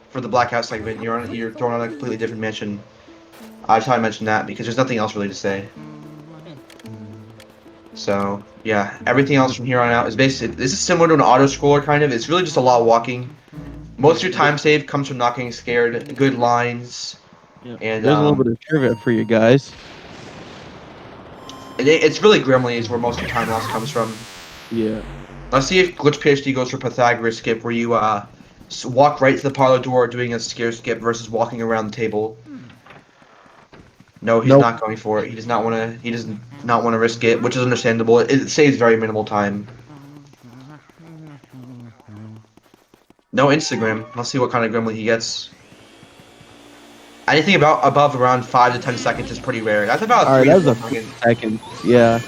For the Blackout segment, you're thrown on a completely different mansion. I just thought I mentioned that because there's nothing else really to say. So yeah, everything else from here on out is basically this is similar to an auto scroller kind of. It's really just a lot of walking. Most of your time save comes from not getting scared, good lines. Yeah. And there's a little bit of trivia for you guys. it's really Grimly is where most of your time loss comes from. Yeah. Let's see if GlitchPhD goes for Pythagoras skip, where you walk right to the parlor door doing a scare skip versus walking around the table. No, he's not going for it. He does not want to. He does not want to risk it, which is understandable. It saves very minimal time. No Instagram. Let's see what kind of Grimly he gets. Anything above around 5 to 10 seconds is pretty rare. That's about 3 to 4 seconds. Second. Yeah.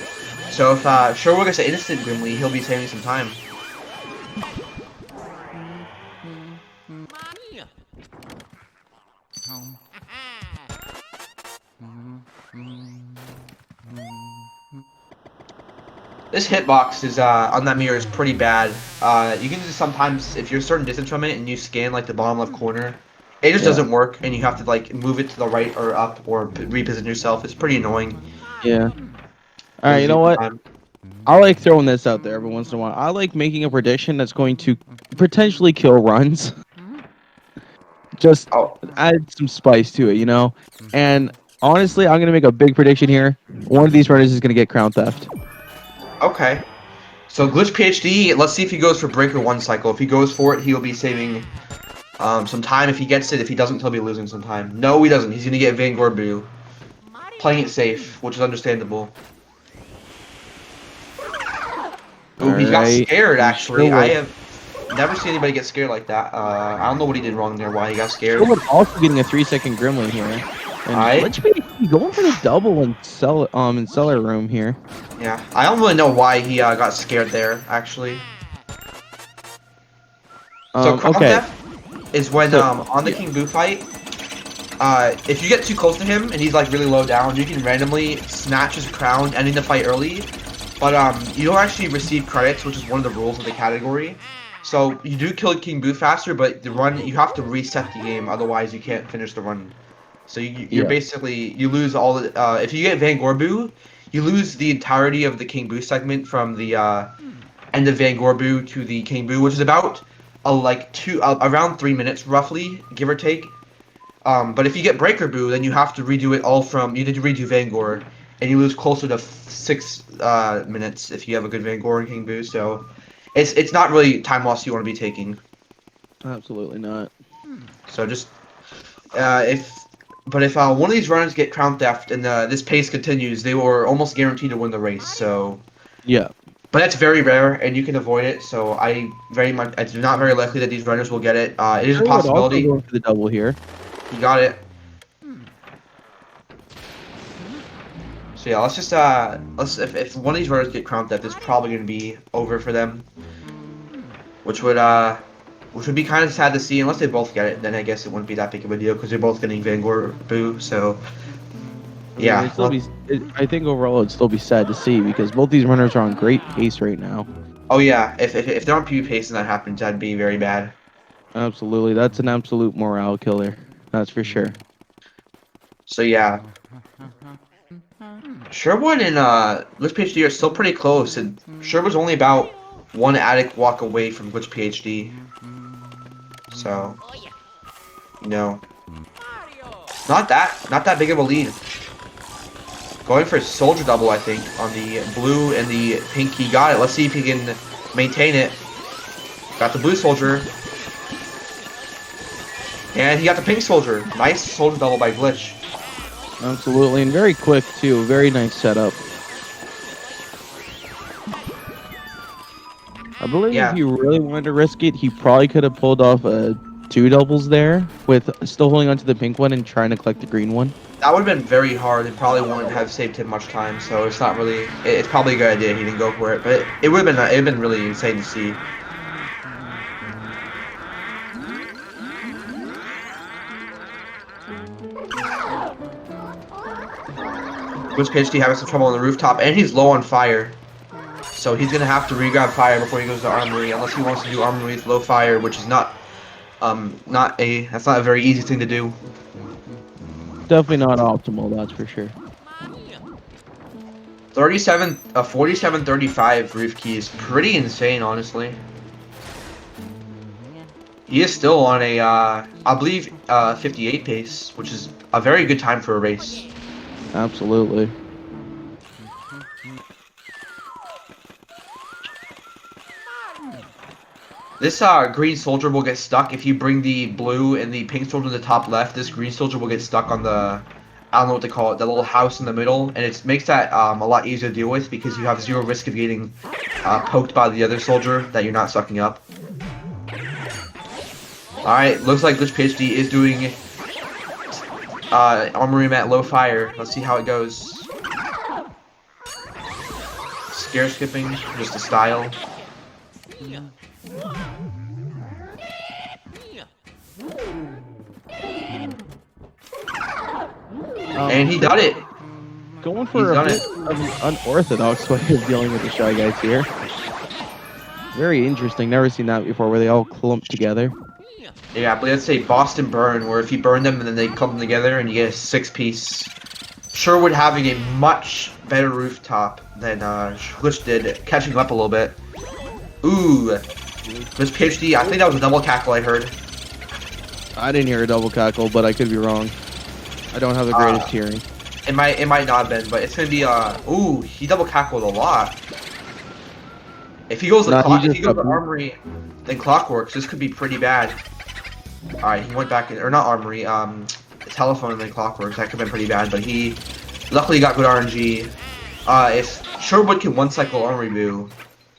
So if Sherwood gets an instant Grimly, he'll be saving some time. This hitbox is on that mirror is pretty bad. You can just sometimes, if you're a certain distance from it and you scan like the bottom left corner, it just doesn't work, and you have to like move it to the right or up or reposition yourself. It's pretty annoying. Yeah. All right, you know what? I like throwing this out there every once in a while. I like making a prediction that's going to potentially kill runs. Just add some spice to it, you know? And honestly, I'm going to make a big prediction here. One of these runners is going to get crown theft. Okay. So GlitchPhD, let's see if he goes for Breaker 1 cycle. If he goes for it, he'll be saving some time. If he gets it, if he doesn't, he'll be losing some time. No, he doesn't. He's going to get Vanguard Boo. Playing it safe, which is understandable. Ooh, he got scared, actually. I have never seen anybody get scared like that. I don't know what he did wrong there, why he got scared. Sherwood also getting a 3-second Gremlin here. And GlitchPhD going for the double in cellar room here. Yeah, I don't really know why he got scared there, actually. So crown theft is when on the King Boo fight, if you get too close to him and he's like really low down, you can randomly snatch his crown, ending the fight early. But you don't actually receive credits, which is one of the rules of the category. So you do kill King Boo faster, but the run you have to reset the game, otherwise you can't finish the run. So you're Yeah. basically you lose all the if you get Van Gorboo, you lose the entirety of the King Boo segment from the end of Van Gorboo to the King Boo, which is about around 3 minutes roughly, give or take. But if you get Breaker Boo, then you have to redo it all from you need to redo Vangor, and you lose closer to 6 minutes if you have a good Vangor and King Boo. So it's not really time loss you want to be taking. Absolutely not. So just if one of these runners get Crown Theft and this pace continues, they were almost guaranteed to win the race. So. Yeah. But that's very rare, and you can avoid it. So it's not very likely that these runners will get it. It is a Sherwood also possibility. going for the double here. You got it. So yeah, let's just if one of these runners get crown theft, it's probably gonna be over for them, which would be kind of sad to see. Unless they both get it, then I guess it wouldn't be that big of a deal because they're both getting Vangor Boo. So I mean, yeah, it'd still be. I think overall it'd still be sad to see because both these runners are on great pace right now. oh yeah, if they're on PvP pace and that happens, that'd be very bad. Absolutely, that's an absolute morale killer. That's for sure. So yeah. Sherwood and GlitchPhD are still pretty close, and Sherwood's only about one attic walk away from GlitchPhD. So, not that big of a lead. Going for soldier double, I think, on the blue and the pink. He got it. Let's see if he can maintain it. Got the blue soldier. And he got the pink soldier. Nice soldier double by Glitch. Absolutely, and very quick too. Very nice setup. I believe Yeah. if he really wanted to risk it, he probably could have pulled off two doubles there with still holding onto the pink one and trying to collect the green one. That would have been very hard. It probably wouldn't have saved him much time. So it's not really. It's probably a good idea he didn't go for it. But it would have been. It'd been really insane to see. GlitchPhD having some trouble on the rooftop, and he's low on fire. So he's gonna have to re-grab fire before he goes to armory, unless he wants to do armory with low fire, which is that's not a very easy thing to do. Definitely not optimal, that's for sure. 47-35 roof key is pretty insane, honestly. He is still on a, I believe, 58 pace, which is a very good time for a race. Absolutely. This green soldier will get stuck if you bring the blue and the pink soldier to the top left. This green soldier will get stuck on the, I don't know what to call it, the little house in the middle, and it makes that a lot easier to deal with because you have zero risk of getting poked by the other soldier that you're not sucking up. Alright, looks like GlitchPhD is doing armory room at low fire. Let's see how it goes. Scare skipping, just a style. And he done it. Going for a bit of an unorthodox way of dealing with the Shy Guys here. Very interesting. Never seen that before where they all clump together. Yeah, but let's say Boston Burn, where if you burn them and then they come together and you get a 6-piece. Sherwood having a much better rooftop than Glitch did, catching up a little bit. Ooh, GlitchPhD, I think that was a double cackle I heard. I didn't hear a double cackle, but I could be wrong. I don't have the greatest hearing. It might not have been, but it's gonna be ooh, he double cackled a lot. If he goes to armory, then Clockworks, this could be pretty bad. Alright, he went back in, or not armory, telephone and then Clockworks, that could have been pretty bad, but he luckily got good RNG. If Sherwood can one cycle armory boo,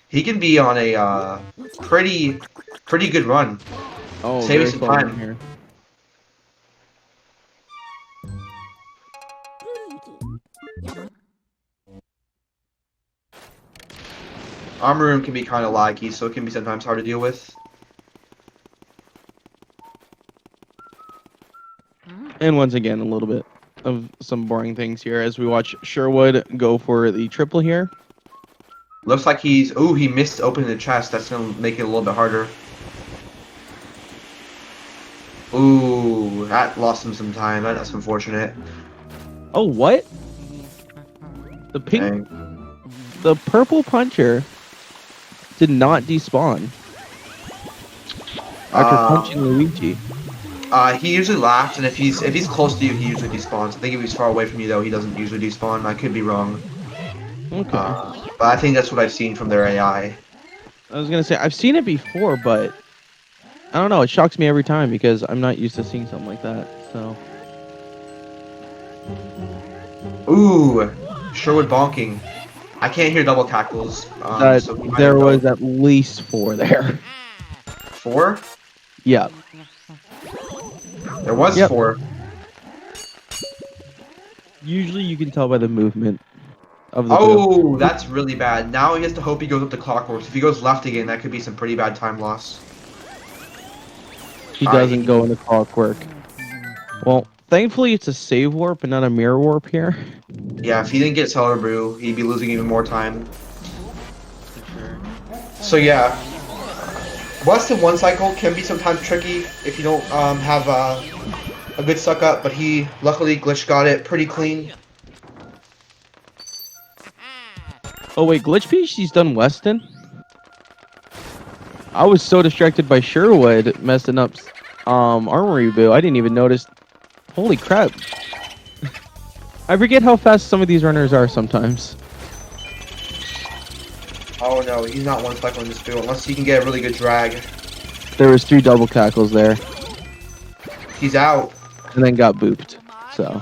he can be on a pretty good run. Oh, saving some time here. Armor room can be kind of laggy, so it can be sometimes hard to deal with. And once again, a little bit of some boring things here as we watch Sherwood go for the triple here. Looks like he's... Ooh, he missed opening the chest. That's going to make it a little bit harder. Ooh, that lost him some time. That's unfortunate. Oh, what? The pink, Dang. the purple puncher did not despawn after punching Luigi. He usually laughs, and if he's close to you, he usually despawns. I think if he's far away from you, though, he doesn't usually despawn. I could be wrong. Okay. But I think that's what I've seen from their AI. I was gonna say I've seen it before, but I don't know. It shocks me every time because I'm not used to seeing something like that. So. Ooh, Sherwood bonking. I can't hear double cackles. So There was at least 4 there. 4? Yeah. There was 4. Usually you can tell by the movement of the Oh, that's really bad. Now he has to hope he goes up the clockworks. If he goes left again, that could be some pretty bad time loss. He doesn't go in the clockwork. Well, thankfully it's a save warp and not a mirror warp here. Yeah, if he didn't get Cellar Brew, he'd be losing even more time. For sure. So yeah, less than 1 cycle can be sometimes tricky if you don't have a good suck up, but he luckily Glitch got it pretty clean. Oh wait, GlitchPhD's done Weston? I was so distracted by Sherwood messing up Armory Boo, I didn't even notice. Holy crap. I forget how fast some of these runners are sometimes. Oh no, he's not 1 cycle in this Boo unless he can get a really good drag. There was 3 double cackles there. He's out. And then got booped. So.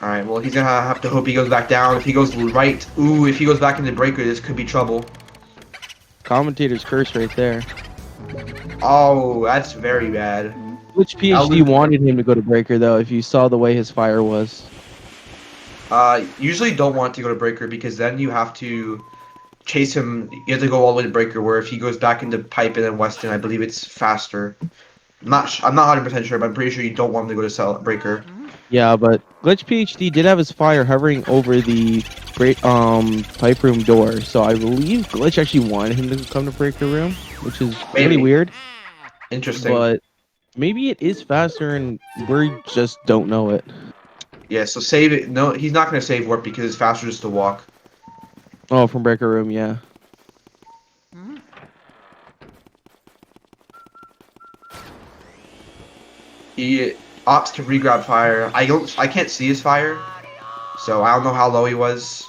Alright, well, he's gonna have to hope he goes back down. If he goes right, ooh, if he goes back into breaker, this could be trouble. Commentator's curse right there. Oh, that's very bad. GlitchPhD wanted him to go to breaker, though, if you saw the way his fire was. Usually don't want to go to breaker because then you have to chase him. You have to go all the way to breaker, where if he goes back into pipe and then Weston, I believe it's faster. I'm not 100% sure, but I'm pretty sure you don't want him to go to cell breaker. Yeah, but GlitchPhD did have his fire hovering over the pipe room door, so I believe Glitch actually wanted him to come to breaker room, which is really weird. Interesting. But maybe it is faster, and we just don't know it. Yeah, so save it. No, he's not going to save warp because it's faster just to walk. Oh, from breaker room, yeah. He opts to regrab fire. I can't see his fire, so I don't know how low he was.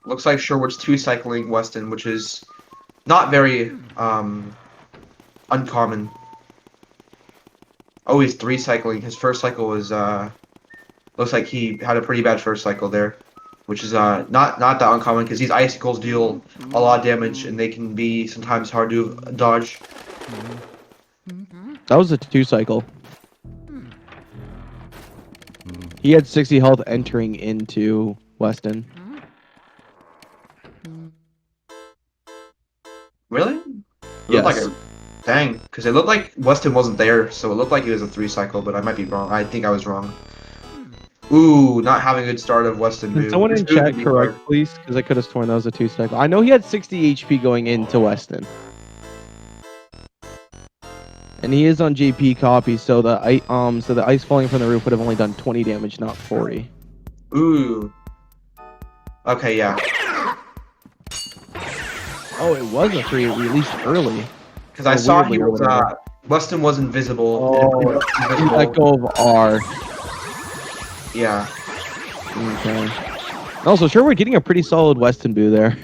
Looks like Sherwood's 2 cycling Weston, which is not very uncommon. Oh, he's 3 cycling. His first cycle was looks like he had a pretty bad first cycle there, which is not that uncommon because these icicles deal a lot of damage and they can be sometimes hard to dodge. That was a 2 cycle. He had 60 health entering into Weston. Really? Yes. Dang, because it looked like Weston wasn't there, so it looked like he was a 3 cycle, but I might be wrong. I think I was wrong. Ooh, not having a good start of Weston. Can someone in chat correct, please? Because I could have sworn that was a 2 cycle. I know he had 60 HP going into Weston. And he is on JP copy, so the ice falling from the roof would have only done 20 damage, not 40. Ooh. Okay, yeah. Oh, it was a 3. It released early. Because I saw he was Weston was invisible. Oh, he let go of R. Yeah. Okay. Also, sure, we're getting a pretty solid Weston Boo there.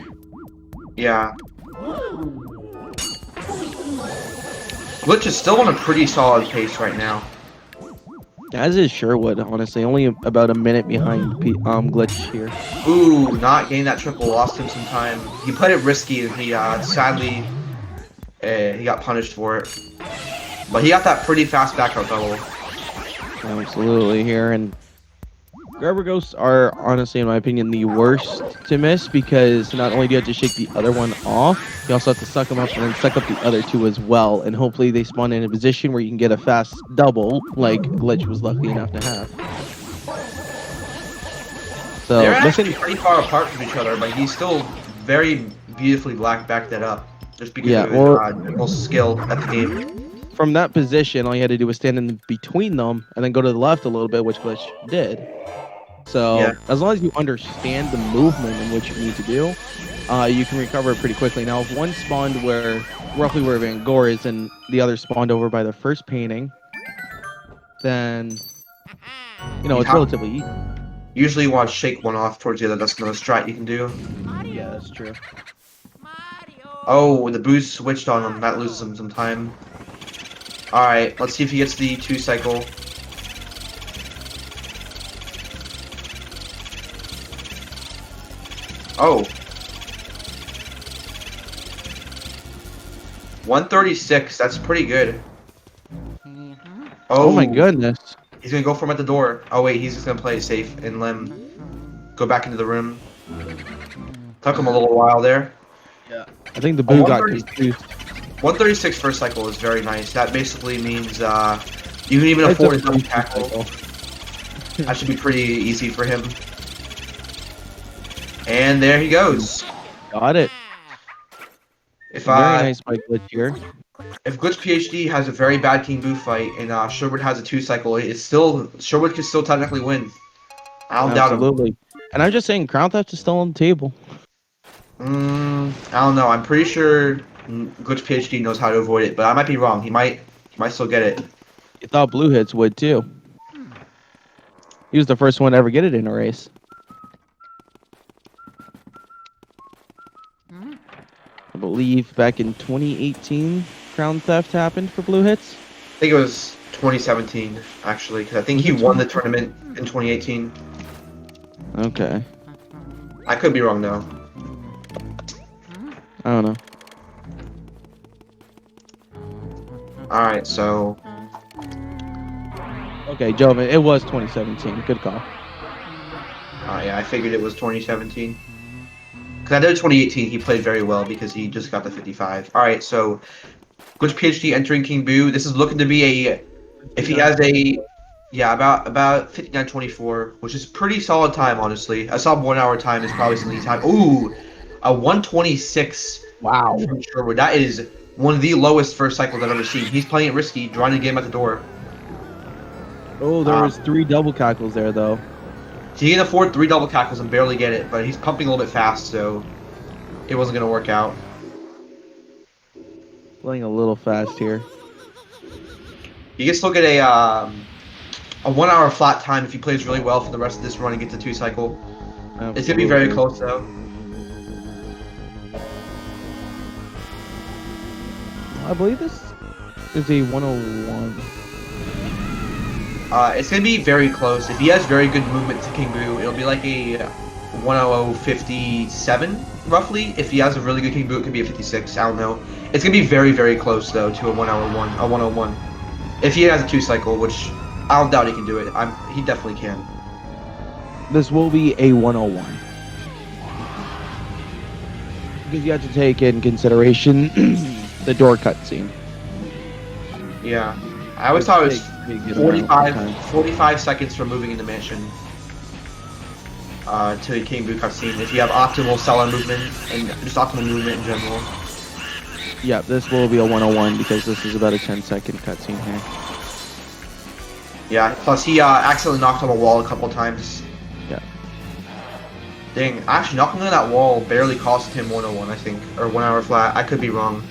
Yeah. Glitch is still on a pretty solid pace right now. As is Sherwood, honestly. Only about a minute behind Glitch here. Ooh, not getting that triple lost him some time. He played it risky and he sadly he got punished for it. But he got that pretty fast back out double. Absolutely here, and Grabber ghosts are honestly, in my opinion, the worst to miss because not only do you have to shake the other one off, you also have to suck them up and then suck up the other two as well. And hopefully they spawn in a position where you can get a fast double, like Glitch was lucky enough to have. They're So actually missing, pretty far apart from each other, but he still very beautifully backed that up just because yeah. of his Well, general skill at the game. from that position, all you had to do was stand in between them and then go to the left a little bit, which Glitch did. Yeah. So as long as you understand the movement and what you need to do, you can recover it pretty quickly. Now, if one spawned where roughly where Van Gogh is and the other spawned over by the first painting, then You it's have relatively easy. usually you want to shake one off towards the other. That's another strat you can do. Yeah, that's true. Oh, the boost switched on him. That loses him some time. Alright, let's see if he gets the 2 cycle. Oh. 136, that's pretty good. Oh my Oh, goodness. he's gonna go for him at the door. Oh wait, he's just gonna play it safe and let him go back into the room. Took him a little while there. Yeah. I think the A boo got confused. 136 first cycle is very nice. That basically means you can even It's a afford a double free tackle. cycle. That should be pretty easy for him. And there he goes. Got it. If Very nice by Glitch here. if Glitch PhD has a very bad King Boo fight and Sherwood has a 2 cycle, Sherwood can still technically win. I don't doubt him. Absolutely. And I'm just saying, Crown Theft is still on the table. I don't know. I'm pretty sure Glitch PhD knows how to avoid it, but I might be wrong. He might still get it. You thought Blue Hits would too. He was the first one to ever get it in a race. I believe back in 2018, Crown Theft happened for Blue Hits. I think it was 2017 actually, because I think he won the tournament in 2018. Okay. I could be wrong though. I don't know. All right, so Okay, Joe, it was 2017. Good call. yeah, I figured it was 2017. Because I know 2018 he played very well because he just got the 55. All right, so Glitch PhD entering King Boo. This is looking to be if he has about 59:24, which is pretty solid time honestly. A sub 1 hour time is probably some lead time. Ooh, a 126 Wow. from Sherwood. That is one of the lowest first cycles I've ever seen. He's playing it risky, drawing the game at the door. Oh, there was 3 double cackles there, though. He can afford 3 double cackles and barely get it, but he's pumping a little bit fast, so it wasn't going to work out. Playing a little fast here. He can still get a 1 hour flat time if he plays really well for the rest of this run and gets a 2 cycle. Absolutely. It's going to be very close, though. I believe this is a 101. It's going to be very close. If he has very good movement to King Boo, it'll be like a 100.57, roughly. If he has a really good King Boo, it could be a 56. I don't know. It's going to be very, very close, though, to a 101. If he has a 2 cycle, which I don't doubt he can do it. He definitely can. This will be a 101. Because you have to take in consideration the door cutscene. Yeah. I always thought it was 45 seconds from moving into mansion to King Boo cutscene. If you have optimal seller movement and just optimal movement in general. Yeah, this will be a 101 because this is about a 10-second cutscene here. Yeah, plus he accidentally knocked on a wall a couple times. Yeah. Dang, actually knocking on that wall barely cost him 101, I think, or 1 hour flat. I could be wrong.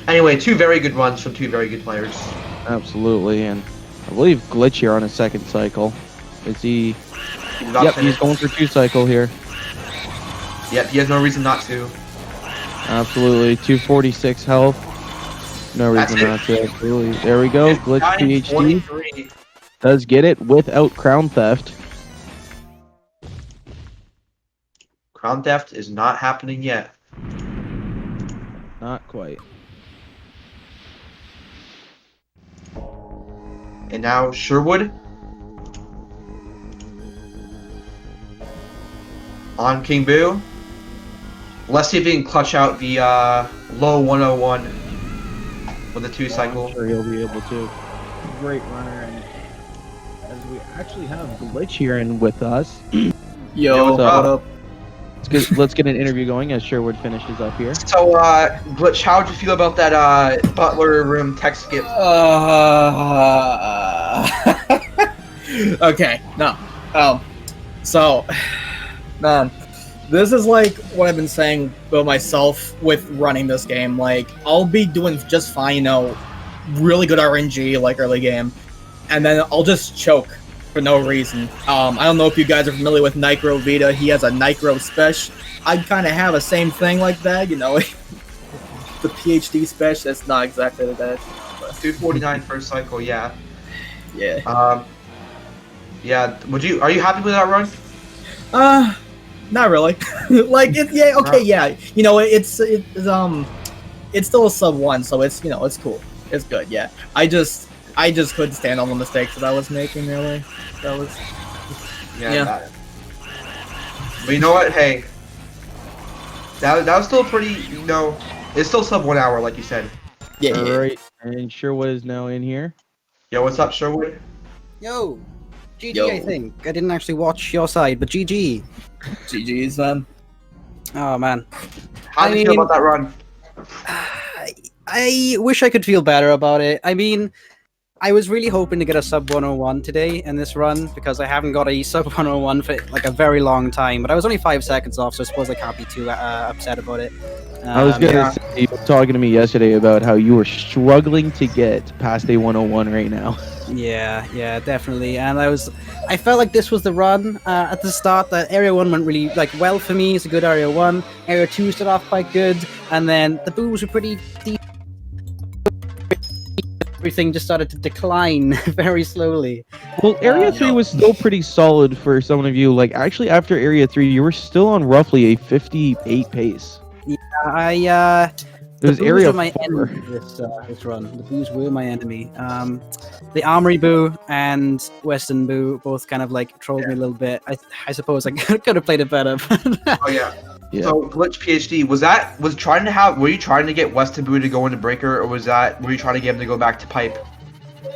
Anyway, 2 very good runs from 2 very good players. Absolutely, and I believe Glitch here on his 2nd cycle. Is he? Yep, he's going for 2 cycle here. Yep, he has no reason not to. Absolutely, 246 health. No reason not to. Absolutely. There we go. Glitch PhD does get it without Crown Theft. Crown Theft is not happening yet. Not quite. And now Sherwood. on King Boo. Let's see if he can clutch out the low 101 with the 2 cycle. I'm sure he'll be able to. Great runner, and as we actually have Glitch here and with us, Yo, what's up? what up? let's get an interview going as Sherwood finishes up here. So, Glitch, how'd you feel about that Butler room tech skip? Okay, no. So, man, this is like what I've been saying about myself with running this game. Like, I'll be doing just fine, you know, really good RNG, like early game, and then I'll just choke for no reason. I don't know if you guys are familiar with Nicro Vita. He has a Nicro Special. I kind of have the same thing like that, you know. The PhD Special, that's not exactly that. 249 first cycle, yeah. Yeah. Yeah. Are you happy with that run? Not really. Like, yeah, okay, yeah. You know, it's still a sub 1, so it's, you know, it's cool. It's good, yeah. I just couldn't stand all the mistakes that I was making, really. That was... Yeah. But you know what? Hey, that was still pretty, you know, it's still sub 1 hour, like you said. Yeah, yeah. Alright, and Sherwood is now in here. Yo, what's up, Sherwood? Yo, GG. Yo. I think I didn't actually watch your side, but GG. GG's, man. Oh man, How do you feel about that run? I wish I could feel better about it. I mean, I was really hoping to get a sub 101 today in this run because I haven't got a sub 101 for like a very long time. But I was only 5 seconds off, so I suppose I can't be too upset about it. I was gonna say, you were talking to me yesterday about how you were struggling to get past a 101 right now. Yeah, definitely. And I felt like this was the run at the start. That Area 1 went really well for me. It's a good Area 1. Area 2 started off quite good, and then the boos were pretty deep. Everything just started to decline very slowly. Well, Area 3 was still pretty solid for some of you. Like, actually, after Area 3, you were still on roughly a 58 pace. Yeah, It was the boos Area were my 4. enemy this run. The boos were my enemy. The Armory boo and Western boo both kind of like trolled me a little bit. I suppose I could have played it better. Oh yeah. Yeah. So Glitch PhD, were you trying to get Weston Boo to go into Breaker, or were you trying to get him to go back to Pipe?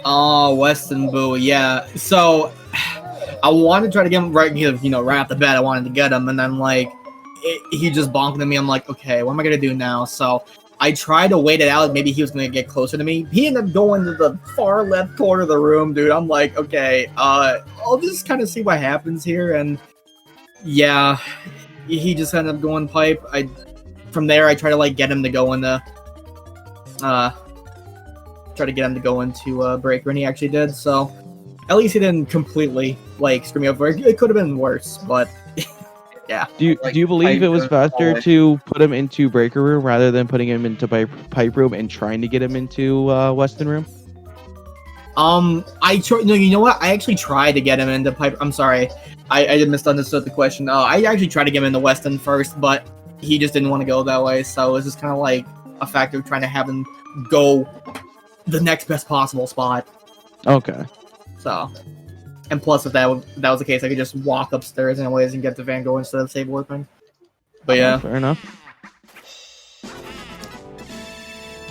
Oh, Weston Boo, yeah. So, I wanted to try to get him right, you know, right off the bat. I wanted to get him, and then like, he just bonked at me. I'm like, okay, what am I gonna do now? So I tried to wait it out. Maybe he was gonna get closer to me. He ended up going to the far left corner of the room, dude. I'm like, okay, I'll just kind of see what happens here, and yeah. He just ended up going Pipe. From there, I try to like get him to go into, Breaker, and he actually did. So at least he didn't completely like screw me over. It could have been worse, but yeah. Do you believe it was faster to put him into Breaker Room rather than putting him into Pipe Room and trying to get him into Weston Room? No, you know what? I actually tried to get him into Pipe. I'm sorry. I misunderstood the question. I actually tried to get him into Weston first, but he just didn't want to go that way. So it was just kind of like a factor of trying to have him go the next best possible spot. Okay. So, and plus, if that was the case, I could just walk upstairs anyways and get to Van Gogh instead of save warping. But yeah. Fair enough.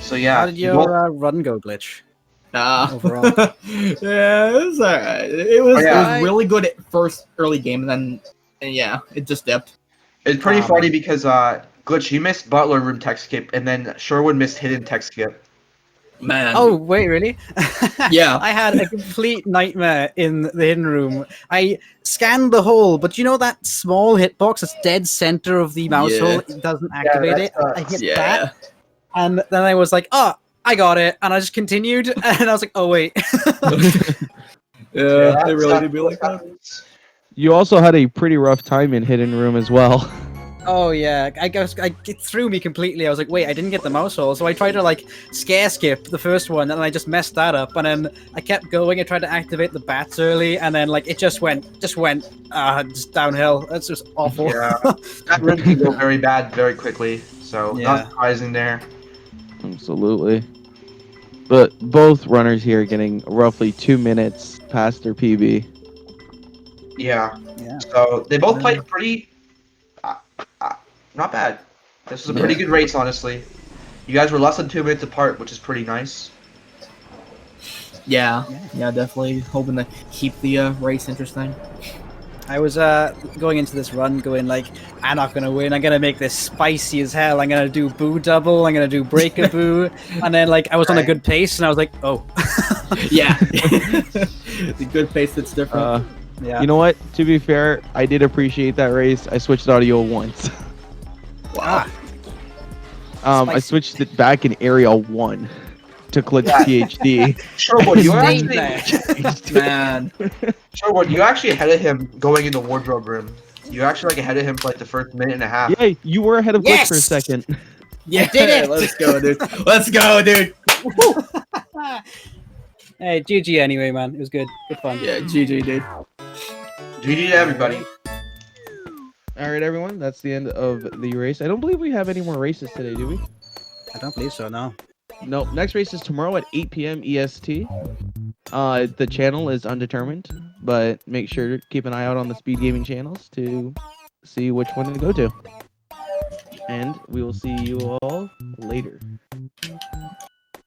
So yeah. How did your run go, Glitch? Overall. Yeah, it was alright. It was really good at first early game, and yeah, it just dipped. It's pretty funny because Glitch, you missed Butler room tech skip, and then Sherwood missed hidden tech skip. Man. Oh wait, really? Yeah. I had a complete nightmare in the hidden room. I scanned the hole, but you know that small hitbox that's dead center of the mouse hole? It doesn't activate it. I hit that, and then I was like, oh, I got it, and I just continued, and I was like, oh wait. Yeah, they really did be like that. You also had a pretty rough time in Hidden Room as well. Oh yeah, it threw me completely. I was like, wait, I didn't get the mouse hole, so I tried to like scare skip the first one, and I just messed that up. And then I kept going. I tried to activate the bats early, and then like it just went downhill. That's just awful. Yeah, that room can go very bad very quickly. So not surprising there. Absolutely. But both runners here getting roughly 2 minutes past their PB. Yeah. So they both played pretty not bad. This was a pretty good race, honestly. You guys were less than 2 minutes apart, which is pretty nice. Yeah, definitely hoping to keep the race interesting. I was going into this run going like, I'm not gonna win. I'm gonna make this spicy as hell. I'm gonna do boo double. I'm gonna do break a boo, and then like I was on a good pace, and I was like, oh, yeah, the good pace that's different. yeah. You know what? To be fair, I did appreciate that race. I switched audio once. Wow. I Spicy. switched it back in area 1 to Glitch PhD. Sherwood, you Stayed actually, there. Man. Sherwood, you actually ahead of him going in the wardrobe room. You actually like ahead of him for like the first minute and a half. Yeah, you were ahead of Glitch for a Yes! second. Yeah, did it! Let's go, dude. Let's go, dude. Hey, GG anyway, man. It was good. Good fun. Yeah, GG, dude. GG to everybody. All right, everyone. That's the end of the race. I don't believe we have any more races today, do we? I don't believe so, no. Nope. Next race is tomorrow at 8 p.m. EST. The channel is undetermined, but make sure to keep an eye out on the SpeedGaming channels to see which one to go to. And we will see you all later.